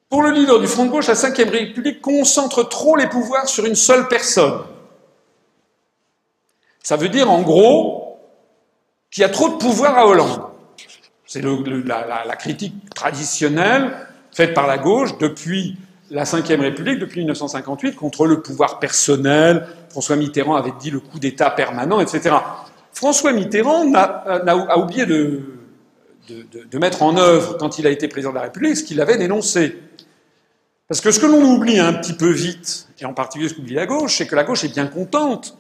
Pour le leader du Front de gauche, la 5e République concentre trop les pouvoirs sur une seule personne. Ça veut dire, en gros, qu'il y a trop de pouvoir à Hollande. C'est la critique traditionnelle faite par la gauche depuis la 5e République, depuis 1958, contre le pouvoir personnel. François Mitterrand avait dit le coup d'État permanent, etc. François Mitterrand a oublié de mettre en œuvre, quand il a été président de la République, ce qu'il avait dénoncé. Parce que ce que l'on oublie un petit peu vite, et en particulier ce qu'oublie la gauche, c'est que la gauche est bien contente,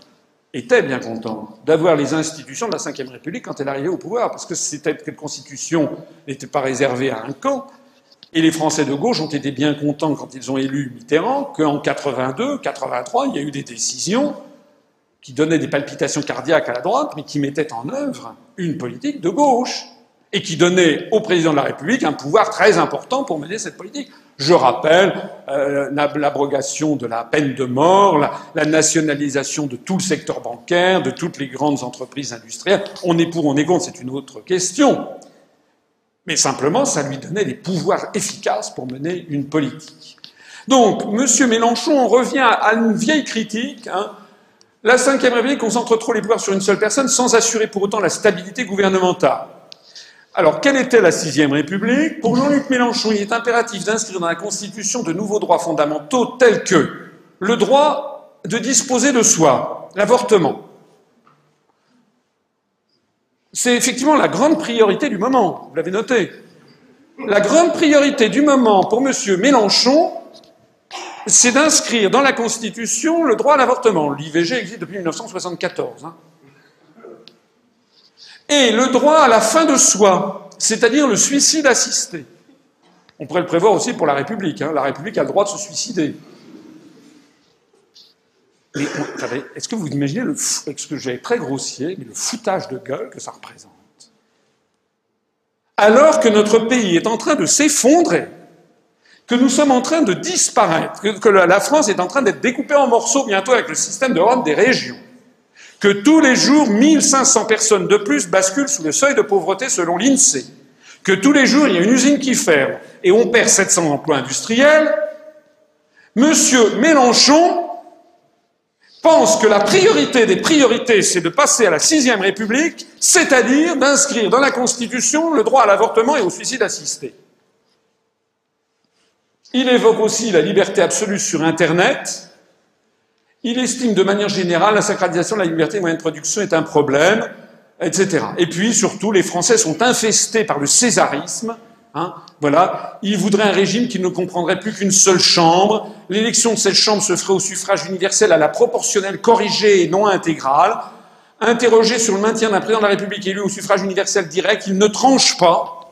était bien contente, d'avoir les institutions de la 5e République quand elle arrivait au pouvoir, parce que cette constitution n'était pas réservée à un camp, et les Français de gauche ont été bien contents quand ils ont élu Mitterrand, qu'en 82, 83, il y a eu des décisions qui donnaient des palpitations cardiaques à la droite, mais qui mettaient en œuvre une politique de gauche, et qui donnaient au président de la République un pouvoir très important pour mener cette politique. Je rappelle l'abrogation de la peine de mort, la nationalisation de tout le secteur bancaire, de toutes les grandes entreprises industrielles. On est pour, on est contre, c'est une autre question. Mais simplement, ça lui donnait des pouvoirs efficaces pour mener une politique. Donc, M. Mélenchon, on revient à une vieille critique. La 5e République concentre trop les pouvoirs sur une seule personne sans assurer pour autant la stabilité gouvernementale. Alors, quelle était la 6e République? Pour Jean-Luc Mélenchon, il est impératif d'inscrire dans la Constitution de nouveaux droits fondamentaux tels que le droit de disposer de soi, l'avortement. C'est effectivement la grande priorité du moment, vous l'avez noté. La grande priorité du moment pour M. Mélenchon, c'est d'inscrire dans la Constitution le droit à l'avortement. L'IVG existe depuis 1974. Et le droit à la fin de soi, c'est-à-dire le suicide assisté. On pourrait le prévoir aussi pour la République. La République a le droit de se suicider. Mais est-ce que vous imaginez, ce que j'ai très grossier, mais le foutage de gueule que ça représente? Alors que notre pays est en train de s'effondrer, que nous sommes en train de disparaître, que la France est en train d'être découpée en morceaux bientôt avec le système de rente des régions, que tous les jours, 1500 personnes de plus basculent sous le seuil de pauvreté selon l'INSEE, que tous les jours, il y a une usine qui ferme et on perd 700 emplois industriels, M. Mélenchon pense que la priorité des priorités, c'est de passer à la 6e République, c'est-à-dire d'inscrire dans la Constitution le droit à l'avortement et au suicide assisté. Il évoque aussi la liberté absolue sur Internet. Il estime de manière générale la sacralisation de la liberté des moyens de production est un problème, etc. Et puis, surtout, les Français sont infestés par le césarisme. Voilà. Ils voudraient un régime qui ne comprendrait plus qu'une seule chambre. L'élection de cette chambre se ferait au suffrage universel à la proportionnelle corrigée et non intégrale. Interrogé sur le maintien d'un président de la République élu au suffrage universel direct, il ne tranche pas,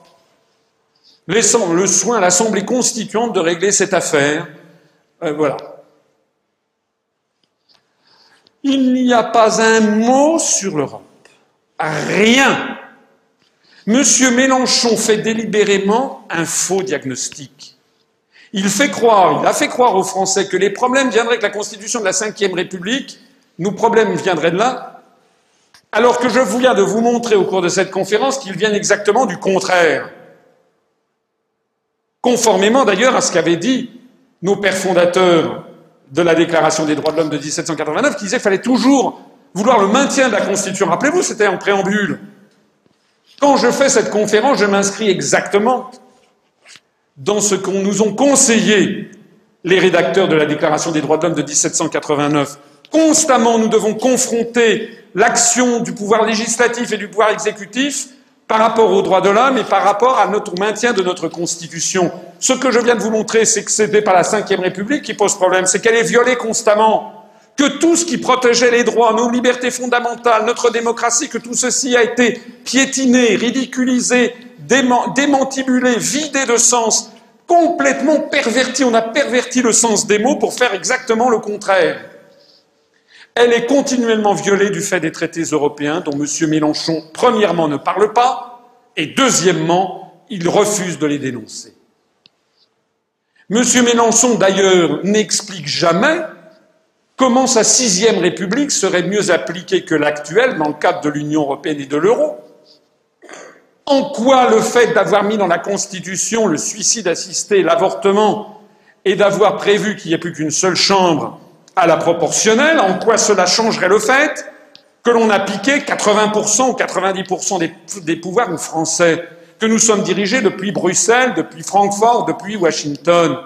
laissant le soin à l'Assemblée constituante de régler cette affaire. Voilà. Il n'y a pas un mot sur l'Europe. Rien. Monsieur Mélenchon fait délibérément un faux diagnostic. Il a fait croire aux Français que les problèmes viendraient avec la Constitution de la 5e République, nos problèmes viendraient de là, alors que je viens de vous montrer au cours de cette conférence qu'ils viennent exactement du contraire. Conformément d'ailleurs à ce qu'avaient dit nos pères fondateurs de la Déclaration des droits de l'homme de 1789, qui disait qu'il fallait toujours vouloir le maintien de la Constitution. Rappelez-vous, c'était en préambule. Quand je fais cette conférence, je m'inscris exactement dans ce qu'on nous ont conseillé les rédacteurs de la Déclaration des droits de l'homme de 1789. Constamment, nous devons confronter l'action du pouvoir législatif et du pouvoir exécutif par rapport aux droits de l'homme et par rapport à notre maintien de notre Constitution. Ce que je viens de vous montrer, c'est que ce n'est pas la 5e République qui pose problème, c'est qu'elle est violée constamment, que tout ce qui protégeait les droits, nos libertés fondamentales, notre démocratie, que tout ceci a été piétiné, ridiculisé, démantibulé, vidé de sens, complètement perverti. On a perverti le sens des mots pour faire exactement le contraire. Elle est continuellement violée du fait des traités européens dont M. Mélenchon, premièrement, ne parle pas, et deuxièmement, il refuse de les dénoncer. M. Mélenchon, d'ailleurs, n'explique jamais comment sa 6e République serait mieux appliquée que l'actuelle dans le cadre de l'Union européenne et de l'euro. En quoi le fait d'avoir mis dans la Constitution le suicide assisté, l'avortement, et d'avoir prévu qu'il n'y ait plus qu'une seule chambre à la proportionnelle, en quoi cela changerait le fait que l'on a piqué 80% ou 90% des pouvoirs aux Français, que nous sommes dirigés depuis Bruxelles, depuis Francfort, depuis Washington.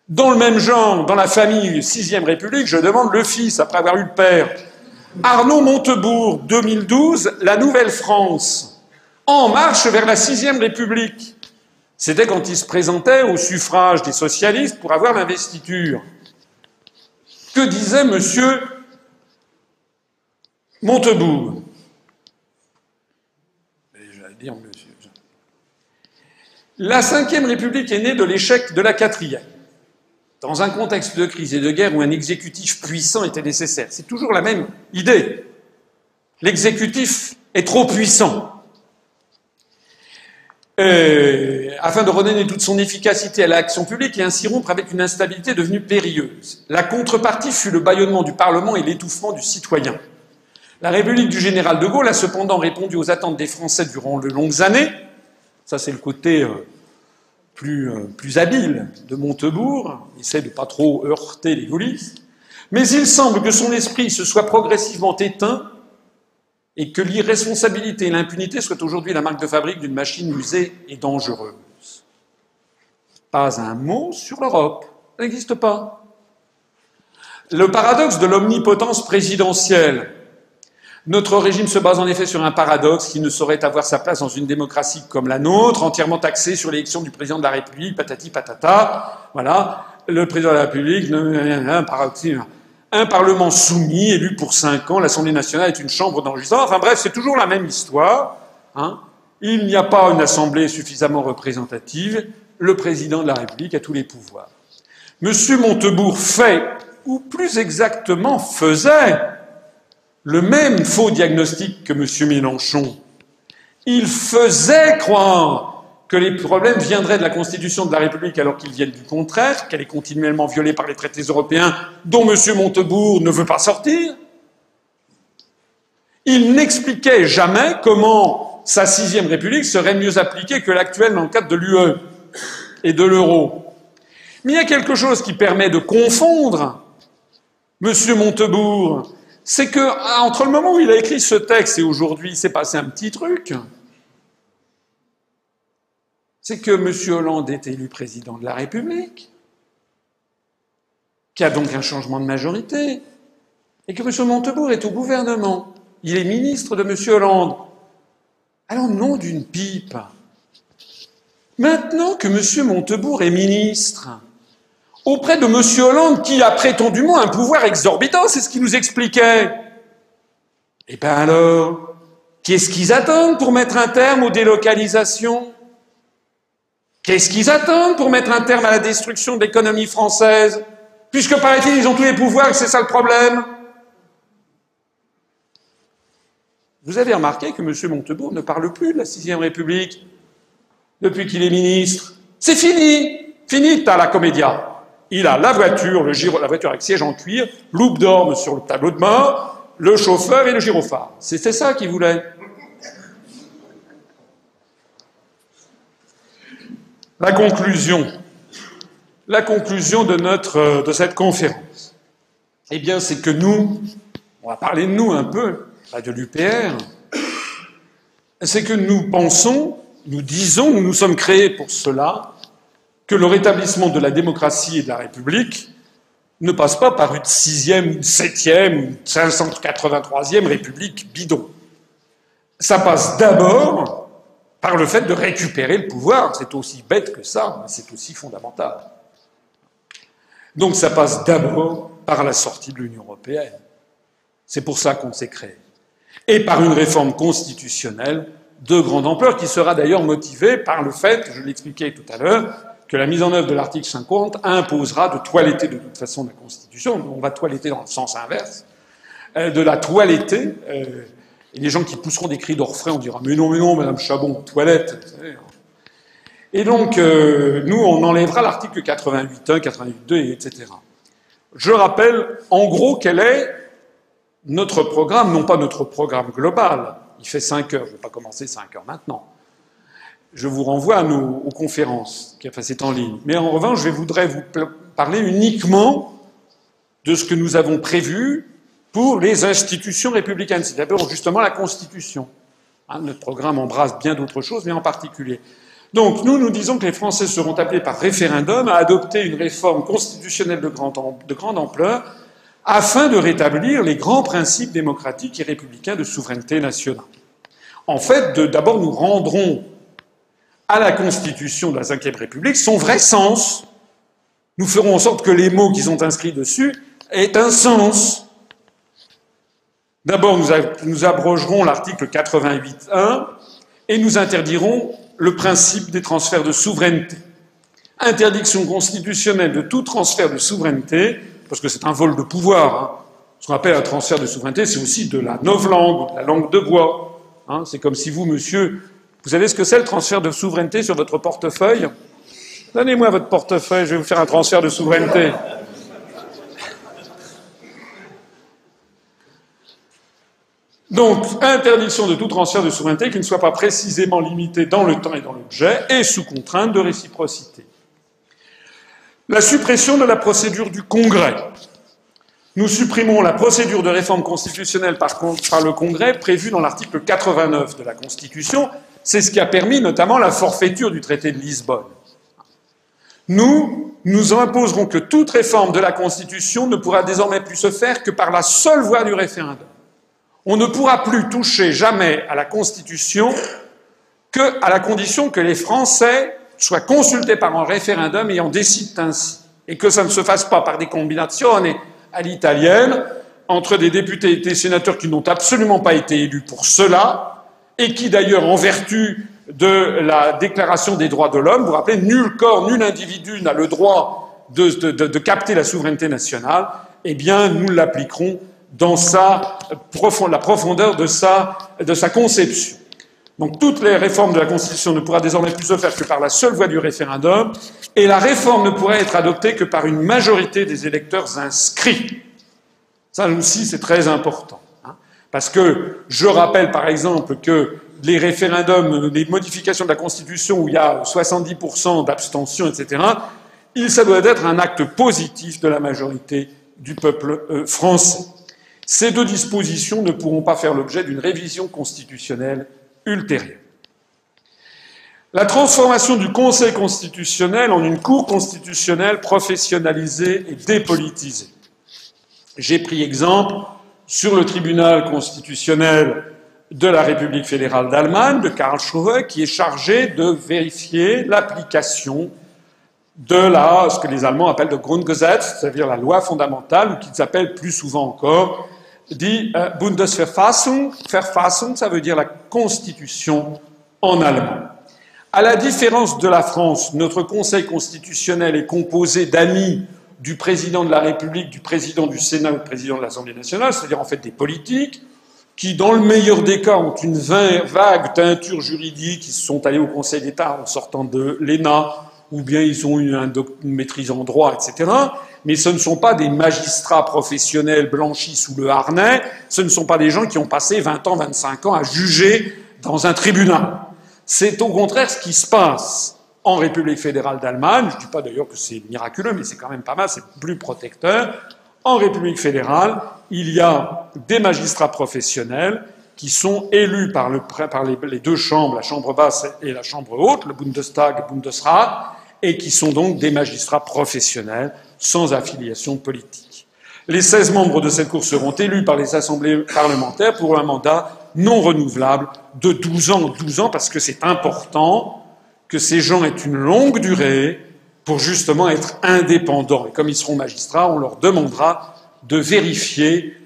Dans le même genre, dans la famille 6e République, je demande le fils, après avoir eu le père. Arnaud Montebourg, 2012, la Nouvelle-France, en marche vers la 6e République. C'était quand il se présentait au suffrage des socialistes pour avoir l'investiture. Que disait monsieur Montebourg? J'allais dire monsieur. La 5e République est née de l'échec de la 4e. Dans un contexte de crise et de guerre où un exécutif puissant était nécessaire. C'est toujours la même idée. L'exécutif est trop puissant. Afin de redonner toute son efficacité à l'action publique et ainsi rompre avec une instabilité devenue périlleuse. La contrepartie fut le bâillonnement du Parlement et l'étouffement du citoyen. La République du général de Gaulle a cependant répondu aux attentes des Français durant de longues années. Ça, c'est le côté plus habile de Montebourg, il essaie de ne pas trop heurter les gaullistes, mais il semble que son esprit se soit progressivement éteint et que l'irresponsabilité et l'impunité soient aujourd'hui la marque de fabrique d'une machine usée et dangereuse. Pas un mot sur l'Europe, ça n'existe pas. Le paradoxe de l'omnipotence présidentielle. Notre régime se base en effet sur un paradoxe qui ne saurait avoir sa place dans une démocratie comme la nôtre, entièrement axée sur l'élection du président de la République, patati patata. Voilà, le président de la République, un Parlement soumis, élu pour 5 ans, l'Assemblée nationale est une chambre d'enregistrement. Enfin bref, c'est toujours la même histoire. Il n'y a pas une Assemblée suffisamment représentative. Le président de la République a tous les pouvoirs. Monsieur Montebourg fait, ou plus exactement faisait, le même faux diagnostic que M. Mélenchon. Il faisait croire que les problèmes viendraient de la Constitution de la République alors qu'ils viennent du contraire, qu'elle est continuellement violée par les traités européens dont M. Montebourg ne veut pas sortir. Il n'expliquait jamais comment sa 6e République serait mieux appliquée que l'actuelle dans le cadre de l'UE et de l'euro. Mais il y a quelque chose qui permet de confondre M. Montebourg. C'est que, entre le moment où il a écrit ce texte et aujourd'hui, il s'est passé un petit truc. C'est que M. Hollande est élu président de la République, qu'il y a donc un changement de majorité, et que M. Montebourg est au gouvernement. Il est ministre de M. Hollande. Alors, nom d'une pipe. Maintenant que M. Montebourg est ministre, auprès de M. Hollande, qui a prétendument un pouvoir exorbitant, c'est ce qu'il nous expliquait. Eh bien alors, qu'est-ce qu'ils attendent pour mettre un terme aux délocalisations? Qu'est-ce qu'ils attendent pour mettre un terme à la destruction de l'économie française? Puisque, paraît-il, ils ont tous les pouvoirs et c'est ça le problème. Vous avez remarqué que M. Montebourg ne parle plus de la 6e République depuis qu'il est ministre. C'est fini. Finita la commedia. Il a la voiture, la voiture avec siège en cuir, loupe d'orme sur le tableau de bord, le chauffeur et le gyrophare. C'était ça qu'il voulait. La conclusion de cette conférence, eh bien, c'est que nous, on va parler de nous un peu, pas de l'UPR, c'est que nous pensons, nous disons, nous nous sommes créés pour cela, que le rétablissement de la démocratie et de la République ne passe pas par une 6e, une 7e, une 583e République bidon. Ça passe d'abord par le fait de récupérer le pouvoir. C'est aussi bête que ça, mais c'est aussi fondamental. Donc ça passe d'abord par la sortie de l'Union européenne. C'est pour ça qu'on s'est créé. Et par une réforme constitutionnelle de grande ampleur, qui sera d'ailleurs motivée par le fait, je l'expliquais tout à l'heure, que la mise en œuvre de l'article 50 imposera de toiletter de toute façon la Constitution. On va toiletter dans le sens inverse, de la toiletter. Et les gens qui pousseront des cris d'orfraie, on dira « Mais non, Madame Chabon, toilette !» Et donc, nous, on enlèvera l'article 88.1, 88.2, etc. Je rappelle en gros quel est notre programme, non pas notre programme global. Il fait 5 heures, je ne vais pas commencer 5 heures maintenant. Je vous renvoie aux conférences, enfin c'est en ligne. Mais en revanche, je voudrais vous parler uniquement de ce que nous avons prévu pour les institutions républicaines. C'est d'abord justement la Constitution. Notre programme embrasse bien d'autres choses, mais en particulier. Donc nous disons que les Français seront appelés par référendum à adopter une réforme constitutionnelle de grande ampleur afin de rétablir les grands principes démocratiques et républicains de souveraineté nationale. En fait, d'abord, nous rendrons à la Constitution de la Ve République son vrai sens. Nous ferons en sorte que les mots qui sont inscrits dessus aient un sens. D'abord, nous abrogerons l'article 88.1 et nous interdirons le principe des transferts de souveraineté. Interdiction constitutionnelle de tout transfert de souveraineté, parce que c'est un vol de pouvoir. Ce qu'on appelle un transfert de souveraineté, c'est aussi de la novlangue, de la langue de bois. C'est comme si vous, monsieur, vous savez ce que c'est le transfert de souveraineté sur votre portefeuille? Donnez-moi votre portefeuille, je vais vous faire un transfert de souveraineté. Donc, interdiction de tout transfert de souveraineté qui ne soit pas précisément limité dans le temps et dans l'objet, et sous contrainte de réciprocité. La suppression de la procédure du Congrès. Nous supprimons la procédure de réforme constitutionnelle par le Congrès prévue dans l'article 89 de la Constitution. C'est ce qui a permis notamment la forfaiture du traité de Lisbonne. Nous imposerons que toute réforme de la Constitution ne pourra désormais plus se faire que par la seule voie du référendum. On ne pourra plus toucher jamais à la Constitution qu'à la condition que les Français soient consultés par un référendum et en décident ainsi. Et que ça ne se fasse pas par des combinazioni à l'italienne entre des députés et des sénateurs qui n'ont absolument pas été élus pour cela et qui, d'ailleurs, en vertu de la Déclaration des droits de l'homme, vous vous rappelez, nul corps, nul individu n'a le droit de capter la souveraineté nationale, eh bien, nous l'appliquerons dans la profondeur de sa conception. Donc toutes les réformes de la Constitution ne pourra désormais plus se faire que par la seule voie du référendum, et la réforme ne pourra être adoptée que par une majorité des électeurs inscrits. Ça aussi, c'est très important. Parce que je rappelle, par exemple, que les référendums, les modifications de la Constitution où il y a 70% d'abstention, etc., ça doit être un acte positif de la majorité du peuple français. Ces deux dispositions ne pourront pas faire l'objet d'une révision constitutionnelle ultérieure. La transformation du Conseil constitutionnel en une cour constitutionnelle professionnalisée et dépolitisée. J'ai pris exemple sur le tribunal constitutionnel de la République fédérale d'Allemagne, de Karlsruhe, qui est chargé de vérifier l'application de ce que les Allemands appellent le Grundgesetz, c'est-à-dire la loi fondamentale, ou qu'ils appellent plus souvent encore die Bundesverfassung. Verfassung, ça veut dire la Constitution en allemand. À la différence de la France, notre Conseil constitutionnel est composé d'amis du président de la République, du président du Sénat ou du président de l'Assemblée nationale, c'est-à-dire en fait des politiques, qui, dans le meilleur des cas, ont une vague teinture juridique, ils sont allés au Conseil d'État en sortant de l'ENA, ou bien ils ont eu une maîtrise en droit, etc. Mais ce ne sont pas des magistrats professionnels blanchis sous le harnais, ce ne sont pas des gens qui ont passé 20 ans, 25 ans à juger dans un tribunal. C'est au contraire ce qui se passe en République fédérale d'Allemagne. Je ne dis pas d'ailleurs que c'est miraculeux, mais c'est quand même pas mal, c'est plus protecteur. En République fédérale, il y a des magistrats professionnels qui sont élus par les deux chambres, la chambre basse et la chambre haute, le Bundestag et le Bundesrat, et qui sont donc des magistrats professionnels sans affiliation politique. Les 16 membres de cette Cour seront élus par les assemblées parlementaires pour un mandat non renouvelable de 12 ans. 12 ans parce que c'est important que ces gens aient une longue durée pour justement être indépendants. Et comme ils seront magistrats, on leur demandera de vérifier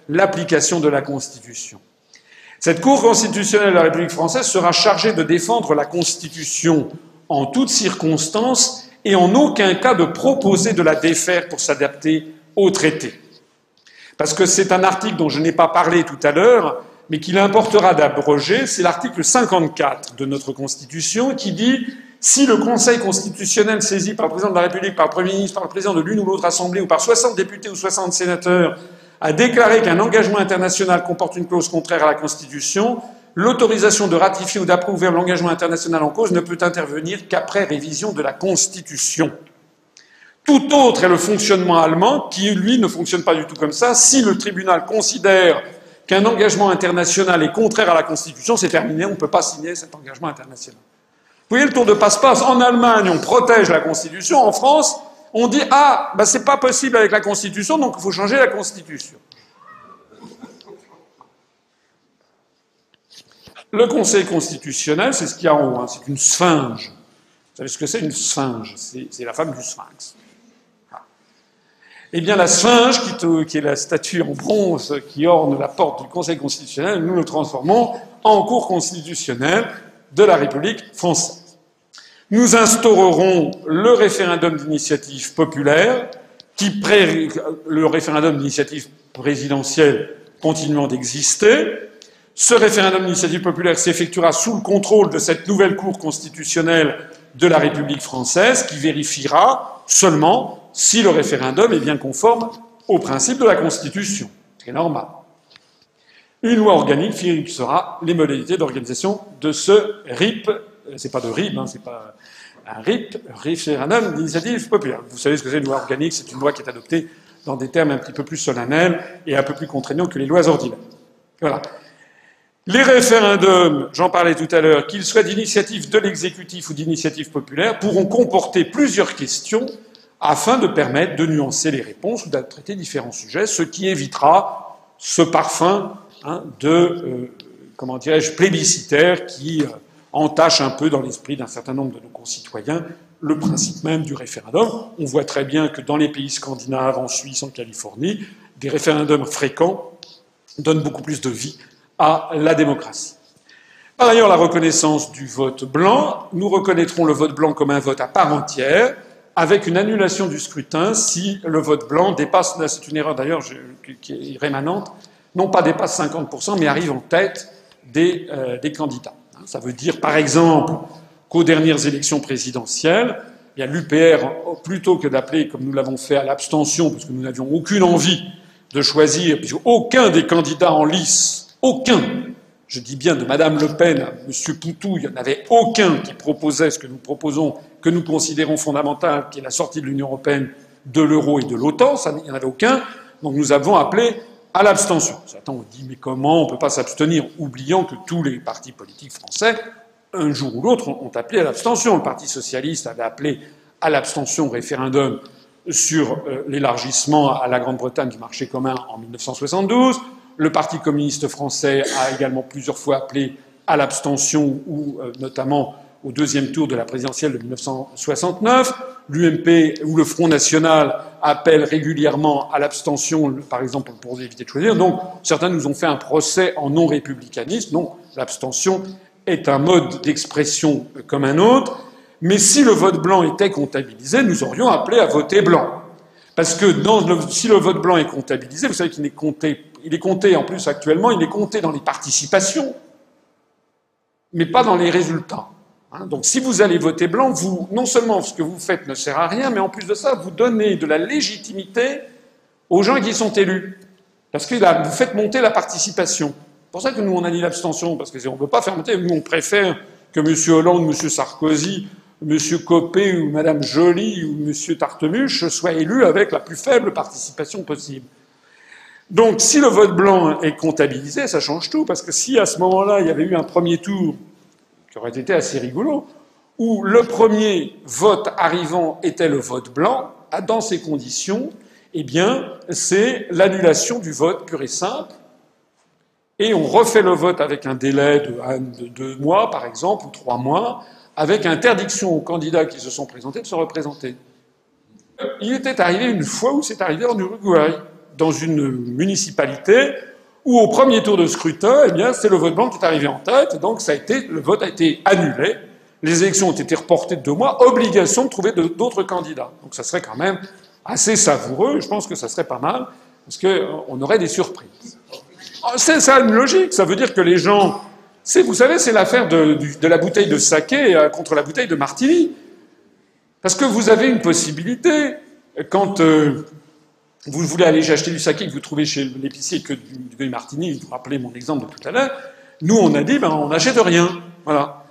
l'application de la Constitution. Cette Cour constitutionnelle de la République française sera chargée de défendre la Constitution en toutes circonstances et en aucun cas de proposer de la défaire pour s'adapter au traité. Parce que c'est un article dont je n'ai pas parlé tout à l'heure, mais qu'il importera d'abroger, c'est l'article 54 de notre Constitution qui dit « Si le Conseil constitutionnel saisi par le président de la République, par le Premier ministre, par le président de l'une ou l'autre assemblée, ou par 60 députés ou 60 sénateurs, a déclaré qu'un engagement international comporte une clause contraire à la Constitution, l'autorisation de ratifier ou d'approuver l'engagement international en cause ne peut intervenir qu'après révision de la Constitution. Tout autre est le fonctionnement allemand, qui, lui, ne fonctionne pas du tout comme ça. Si le tribunal considère qu'un engagement international est contraire à la Constitution, c'est terminé, on ne peut pas signer cet engagement international. Vous voyez le tour de passe-passe. En Allemagne, on protège la Constitution. En France, on dit « Ah, ben c'est pas possible avec la Constitution, donc il faut changer la Constitution ». Le Conseil constitutionnel, c'est ce qu'il y a en haut, hein, c'est une sphinge. Vous savez ce que c'est une sphinge? C'est la femme du sphinx. Ah. Eh bien, la sphinge, qui est la statue en bronze qui orne la porte du Conseil constitutionnel, nous le transformons en cour constitutionnelle de la République française. Nous instaurerons le référendum d'initiative populaire, le référendum d'initiative présidentielle continuant d'exister. Ce référendum d'initiative populaire s'effectuera sous le contrôle de cette nouvelle Cour constitutionnelle de la République française, qui vérifiera seulement si le référendum est bien conforme aux principes de la Constitution. C'est normal. Une loi organique fixera les modalités d'organisation de ce RIP. C'est pas de RIP, hein, c'est pas un RIP, référendum d'initiative populaire. Vous savez ce que c'est une loi organique? C'est une loi qui est adoptée dans des termes un petit peu plus solennels et un peu plus contraignants que les lois ordinaires. Voilà. Les référendums, j'en parlais tout à l'heure, qu'ils soient d'initiative de l'exécutif ou d'initiative populaire, pourront comporter plusieurs questions afin de permettre de nuancer les réponses ou de traiter différents sujets, ce qui évitera ce parfum comment dirais-je, plébiscitaire qui entache un peu dans l'esprit d'un certain nombre de nos concitoyens le principe même du référendum. On voit très bien que dans les pays scandinaves, en Suisse, en Californie, des référendums fréquents donnent beaucoup plus de vie à la démocratie. Par ailleurs, la reconnaissance du vote blanc, nous reconnaîtrons le vote blanc comme un vote à part entière, avec une annulation du scrutin si le vote blanc dépasse, là c'est une erreur d'ailleurs qui est rémanente, non pas dépasse 50%, mais arrive en tête des candidats. Ça veut dire, par exemple, qu'aux dernières élections présidentielles, l'UPR, plutôt que d'appeler, comme nous l'avons fait, à l'abstention, parce que nous n'avions aucune envie de choisir, puisque aucun des candidats en lice, aucun, je dis bien de Madame Le Pen à M. Poutou, il n'y en avait aucun qui proposait ce que nous proposons, que nous considérons fondamental, qui est la sortie de l'Union européenne, de l'euro et de l'OTAN, il n'y en avait aucun, donc nous avons appelé à l'abstention. Certains ont dit, mais comment on ne peut pas s'abstenir, oubliant que tous les partis politiques français, un jour ou l'autre, ont appelé à l'abstention. Le Parti socialiste avait appelé à l'abstention au référendum sur l'élargissement à la Grande-Bretagne du marché commun en 1972. Le Parti communiste français a également plusieurs fois appelé à l'abstention, ou notamment au deuxième tour de la présidentielle de 1969. L'UMP ou le Front national appellent régulièrement à l'abstention, par exemple, pour éviter de choisir. Donc, certains nous ont fait un procès en non-républicanisme. Donc, l'abstention est un mode d'expression comme un autre. Mais si le vote blanc était comptabilisé, nous aurions appelé à voter blanc. Parce que si le vote blanc est comptabilisé, vous savez qu'il est compté en plus actuellement, il est compté dans les participations, mais pas dans les résultats. Donc si vous allez voter blanc, non seulement ce que vous faites ne sert à rien, mais en plus de ça, vous donnez de la légitimité aux gens qui sont élus. Parce que là, vous faites monter la participation. C'est pour ça que nous, on a dit l'abstention, parce qu'on ne peut pas faire monter. Nous, on préfère que M. Hollande, M. Sarkozy, M. Copé ou Mme Joly ou M. Tartemuche soient élus avec la plus faible participation possible. Donc si le vote blanc est comptabilisé, ça change tout, parce que si à ce moment-là, il y avait eu un premier tour qui aurait été assez rigolo, où le premier vote arrivant était le vote blanc, dans ces conditions, eh bien, c'est l'annulation du vote pur et simple, et on refait le vote avec un délai de 2 mois, par exemple, ou 3 mois, avec interdiction aux candidats qui se sont présentés de se représenter. Il était arrivé une fois où c'est arrivé en Uruguay, dans une municipalité, où au premier tour de scrutin, eh bien, c'est le vote blanc qui est arrivé en tête, donc le vote a été annulé, les élections ont été reportées de 2 mois, obligation de trouver d'autres candidats. Donc ça serait quand même assez savoureux, je pense que ça serait pas mal, parce qu'on aurait des surprises. C'est ça une logique, ça veut dire que les gens Vous savez, c'est l'affaire de la bouteille de saké contre la bouteille de martini. Parce que vous avez une possibilité, quand vous voulez aller acheter du saké que vous trouvez chez l'épicier que du martini, vous vous rappelez mon exemple de tout à l'heure, nous on a dit, on n'achète rien. Voilà.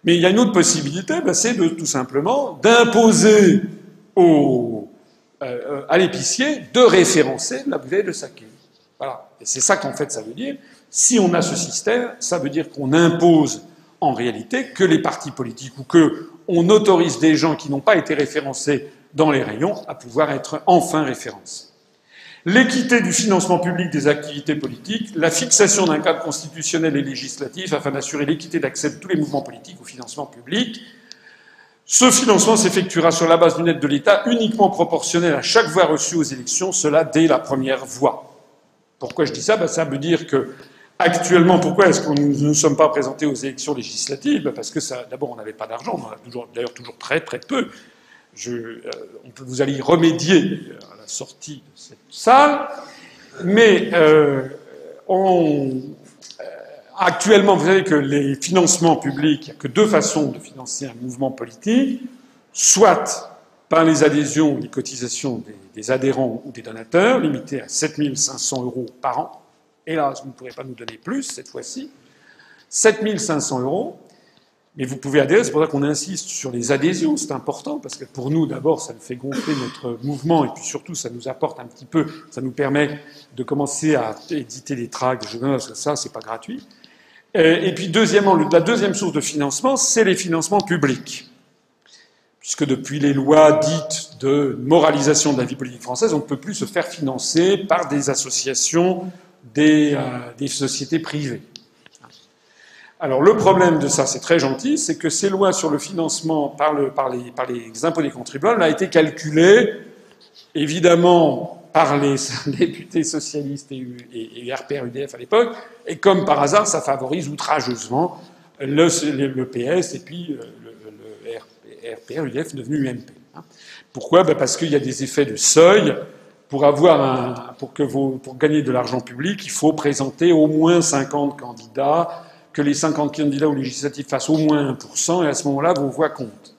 Mais il y a une autre possibilité, c'est tout simplement d'imposer à l'épicier de référencer la bouteille de saké. Voilà. Et c'est ça qu'en fait ça veut dire. Si on a ce système, ça veut dire qu'on impose en réalité que les partis politiques ou que on autorise des gens qui n'ont pas été référencés dans les rayons à pouvoir être enfin référencés. L'équité du financement public des activités politiques, la fixation d'un cadre constitutionnel et législatif afin d'assurer l'équité d'accès de tous les mouvements politiques au financement public. Ce financement s'effectuera sur la base d'une aide de l'État uniquement proportionnelle à chaque voix reçue aux élections, cela dès la première voix. Pourquoi je dis ça ? Ça veut dire que actuellement, pourquoi est-ce que nous ne sommes pas présentés aux élections législatives ? Parce que d'abord, on n'avait pas d'argent, on en a d'ailleurs toujours très très peu. Vous allez y remédier à la sortie de cette salle, mais actuellement, vous savez que les financements publics, il n'y a que deux façons de financer un mouvement politique, soit par les adhésions ou les cotisations des adhérents ou des donateurs, limitées à 7 500 € par an. Hélas, vous ne pourrez pas nous donner plus cette fois-ci. 7 500 €. Mais vous pouvez adhérer, c'est pour ça qu'on insiste sur les adhésions, c'est important, parce que pour nous, d'abord, ça nous fait gonfler notre mouvement, et puis surtout, ça nous apporte un petit peu, ça nous permet de commencer à éditer des tracts, parce que ça, c'est pas gratuit. Et puis, deuxièmement, la deuxième source de financement, c'est les financements publics. Puisque depuis les lois dites de moralisation de la vie politique française, on ne peut plus se faire financer par des associations, des sociétés privées. Alors le problème de ça, c'est très gentil, c'est que ces lois sur le financement par les impôts des contribuables a été calculée, évidemment, par les députés socialistes et RPR-UDF à l'époque, et comme par hasard, ça favorise outrageusement le PS et puis le RPR-UDF devenu UMP. Pourquoi ? Parce qu'il y a des effets de seuil. Pour gagner de l'argent public, il faut présenter au moins 50 candidats, que les 50 candidats aux législatives fassent au moins 1%, et à ce moment-là, vos voix comptent.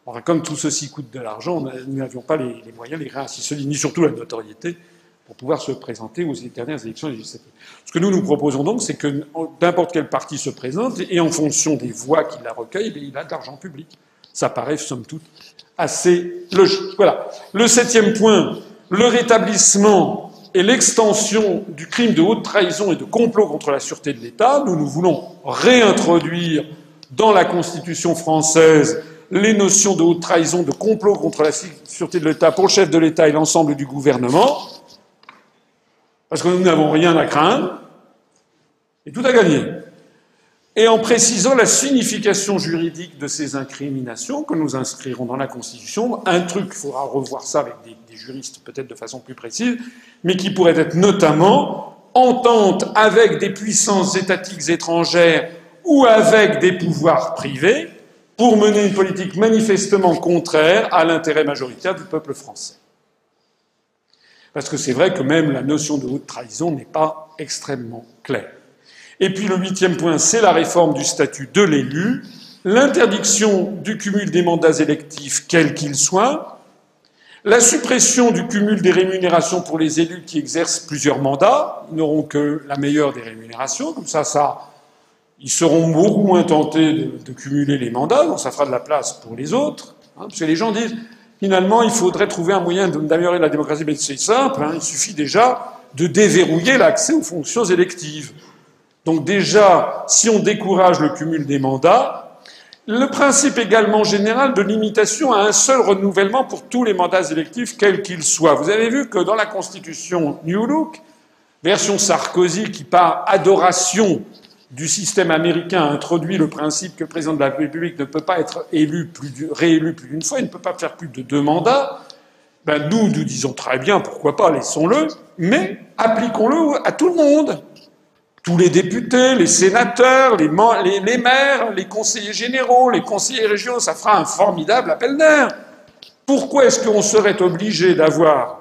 Enfin, comme tout ceci coûte de l'argent, nous n'avions pas les moyens, les reins, ni surtout la notoriété, pour pouvoir se présenter aux dernières élections législatives. Ce que nous proposons donc, c'est que n'importe quel parti se présente, et en fonction des voix qu'il a recueillies, il a de l'argent public. Ça paraît, somme toute, assez logique. Voilà. Le 7e point, le rétablissement et l'extension du crime de haute trahison et de complot contre la sûreté de l'État. Nous voulons réintroduire dans la Constitution française les notions de haute trahison, de complot contre la sûreté de l'État pour le chef de l'État et l'ensemble du gouvernement, parce que nous n'avons rien à craindre et tout à gagner. Et en précisant la signification juridique de ces incriminations que nous inscrirons dans la Constitution, un truc, il faudra revoir ça avec des juristes peut-être de façon plus précise, mais qui pourrait être notamment entente avec des puissances étatiques étrangères ou avec des pouvoirs privés pour mener une politique manifestement contraire à l'intérêt majoritaire du peuple français. Parce que c'est vrai que même la notion de haute trahison n'est pas extrêmement claire. Et puis le 8e point, c'est la réforme du statut de l'élu, l'interdiction du cumul des mandats électifs, quels qu'ils soient, la suppression du cumul des rémunérations pour les élus qui exercent plusieurs mandats, ils n'auront que la meilleure des rémunérations, comme ça, ils seront beaucoup moins tentés de cumuler les mandats, donc ça fera de la place pour les autres, parce que les gens disent, finalement, il faudrait trouver un moyen d'améliorer la démocratie, mais c'est simple, il suffit déjà de déverrouiller l'accès aux fonctions électives. Donc déjà, si on décourage le cumul des mandats, le principe également général de limitation à un seul renouvellement pour tous les mandats électifs, quels qu'ils soient. Vous avez vu que dans la Constitution New Look, version Sarkozy, qui par adoration du système américain a introduit le principe que le président de la République ne peut pas être réélu plus d'une fois, il ne peut pas faire plus de 2 mandats, nous disons très bien, pourquoi pas, laissons-le, mais appliquons-le à tout le monde. Tous les députés, les sénateurs, les maires, les conseillers généraux, les conseillers régionaux, ça fera un formidable appel d'air. Pourquoi est-ce qu'on serait obligé d'avoir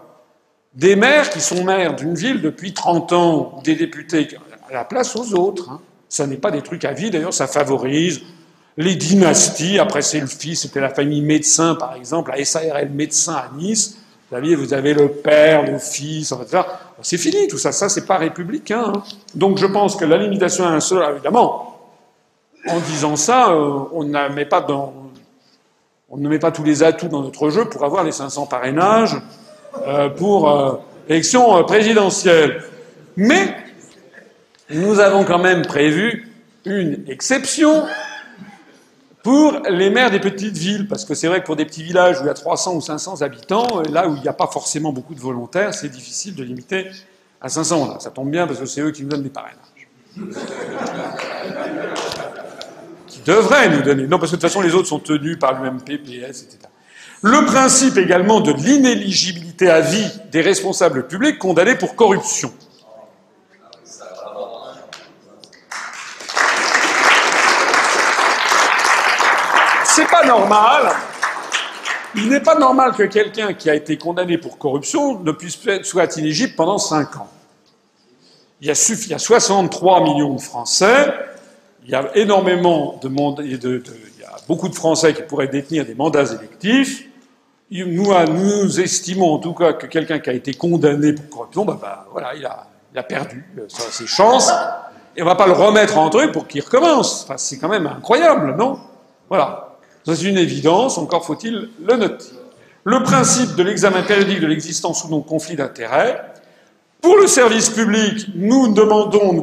des maires qui sont maires d'une ville depuis 30 ans, ou des députés, à la place aux autres, Ça n'est pas des trucs à vie, d'ailleurs, ça favorise les dynasties. Après, c'est le fils, c'était la famille médecin, par exemple, la SARL médecin à Nice. Vous avez le père, le fils, etc. C'est fini, tout ça. Ça, c'est pas républicain. Hein. Donc, je pense que la limitation à un seul, évidemment, en disant ça, on ne met pas tous les atouts dans notre jeu pour avoir les 500 parrainages pour l'élection présidentielle. Mais nous avons quand même prévu une exception pour les maires des petites villes, parce que c'est vrai que pour des petits villages où il y a 300 ou 500 habitants, là où il n'y a pas forcément beaucoup de volontaires, c'est difficile de limiter à 500. Là, ça tombe bien parce que c'est eux qui nous donnent des parrainages. Qui devraient nous donner. Non, parce que de toute façon, les autres sont tenus par l'UMP, PS, etc. Le principe également de l'inéligibilité à vie des responsables publics condamnés pour corruption. C'est pas normal. Il n'est pas normal que quelqu'un qui a été condamné pour corruption ne soit inéligible pendant 5 ans. Il y a 63 millions de Français. Il y a énormément de il y a beaucoup de Français qui pourraient détenir des mandats électifs. Nous estimons en tout cas que quelqu'un qui a été condamné pour corruption, voilà, il a perdu ses chances. Et on va pas le remettre en truc pour qu'il recommence. Enfin, c'est quand même incroyable, non? Voilà. C'est une évidence, encore faut-il le noter. Le principe de l'examen périodique de l'existence ou non de conflit d'intérêts. Pour le service public, nous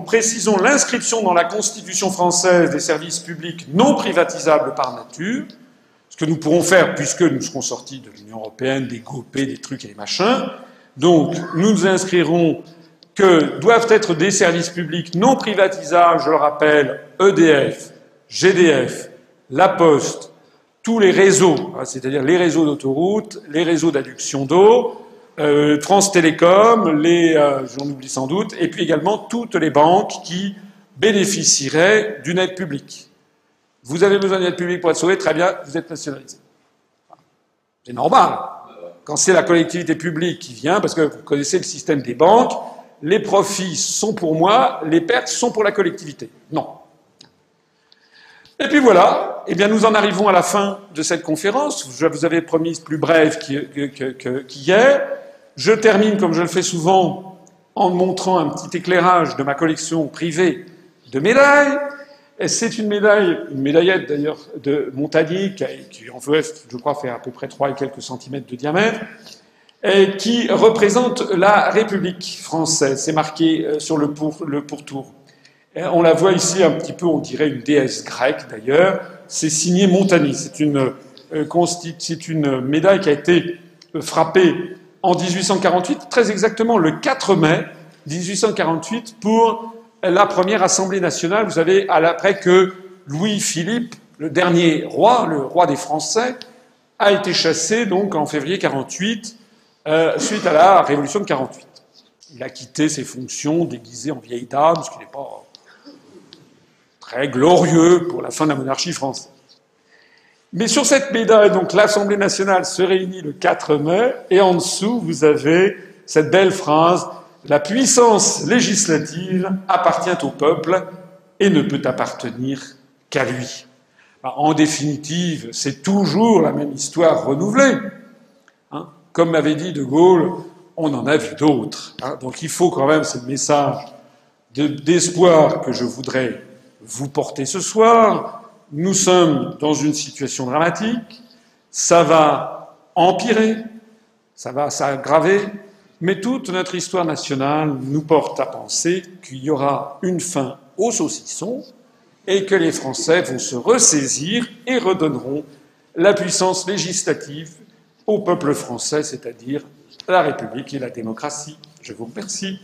précisons l'inscription dans la Constitution française des services publics non privatisables par nature, ce que nous pourrons faire puisque nous serons sortis de l'Union européenne, des GOP, des trucs et des machins. Donc, nous inscrirons que doivent être des services publics non privatisables, je le rappelle, EDF, GDF, La Poste, tous les réseaux, c'est-à-dire les réseaux d'autoroutes, les réseaux d'adduction d'eau, France Télécom, j'en oublie sans doute, et puis également toutes les banques qui bénéficieraient d'une aide publique. Vous avez besoin d'une aide publique pour être sauvé, très bien, vous êtes nationalisé. C'est normal. Quand c'est la collectivité publique qui vient, parce que vous connaissez le système des banques, les profits sont pour moi, les pertes sont pour la collectivité. Non. Et puis voilà, eh bien nous en arrivons à la fin de cette conférence. Je vous avais promis plus brève qu'hier. Je termine, comme je le fais souvent, en montrant un petit éclairage de ma collection privée de médailles. Et c'est une médaillette d'ailleurs de Montagny, qui en veut, je crois, fait à peu près 3 et quelques centimètres de diamètre, et qui représente la République française. C'est marqué sur le pourtour. On la voit ici un petit peu, on dirait une déesse grecque d'ailleurs. C'est signé Montagny. C'est une médaille qui a été frappée en 1848, très exactement le 4 mai 1848, pour la première Assemblée nationale. Vous savez, après que Louis-Philippe, le dernier roi, le roi des Français, a été chassé donc en février 48, suite à la Révolution de 48. Il a quitté ses fonctions déguisé en vieille dame, ce qui n'est pas très glorieux pour la fin de la monarchie française. Mais sur cette médaille, donc, l'Assemblée nationale se réunit le 4 mai, et en dessous, vous avez cette belle phrase « La puissance législative appartient au peuple et ne peut appartenir qu'à lui ». En définitive, c'est toujours la même histoire renouvelée. Hein, comme m'avait dit De Gaulle, on en a vu d'autres. Hein, donc il faut quand même, c'est le message d'espoir que je voudrais vous porter ce soir. Nous sommes dans une situation dramatique, ça va empirer, ça va s'aggraver, mais toute notre histoire nationale nous porte à penser qu'il y aura une fin au saucisson et que les Français vont se ressaisir et redonneront la puissance législative au peuple français, c'est-à-dire la République et la démocratie. Je vous remercie.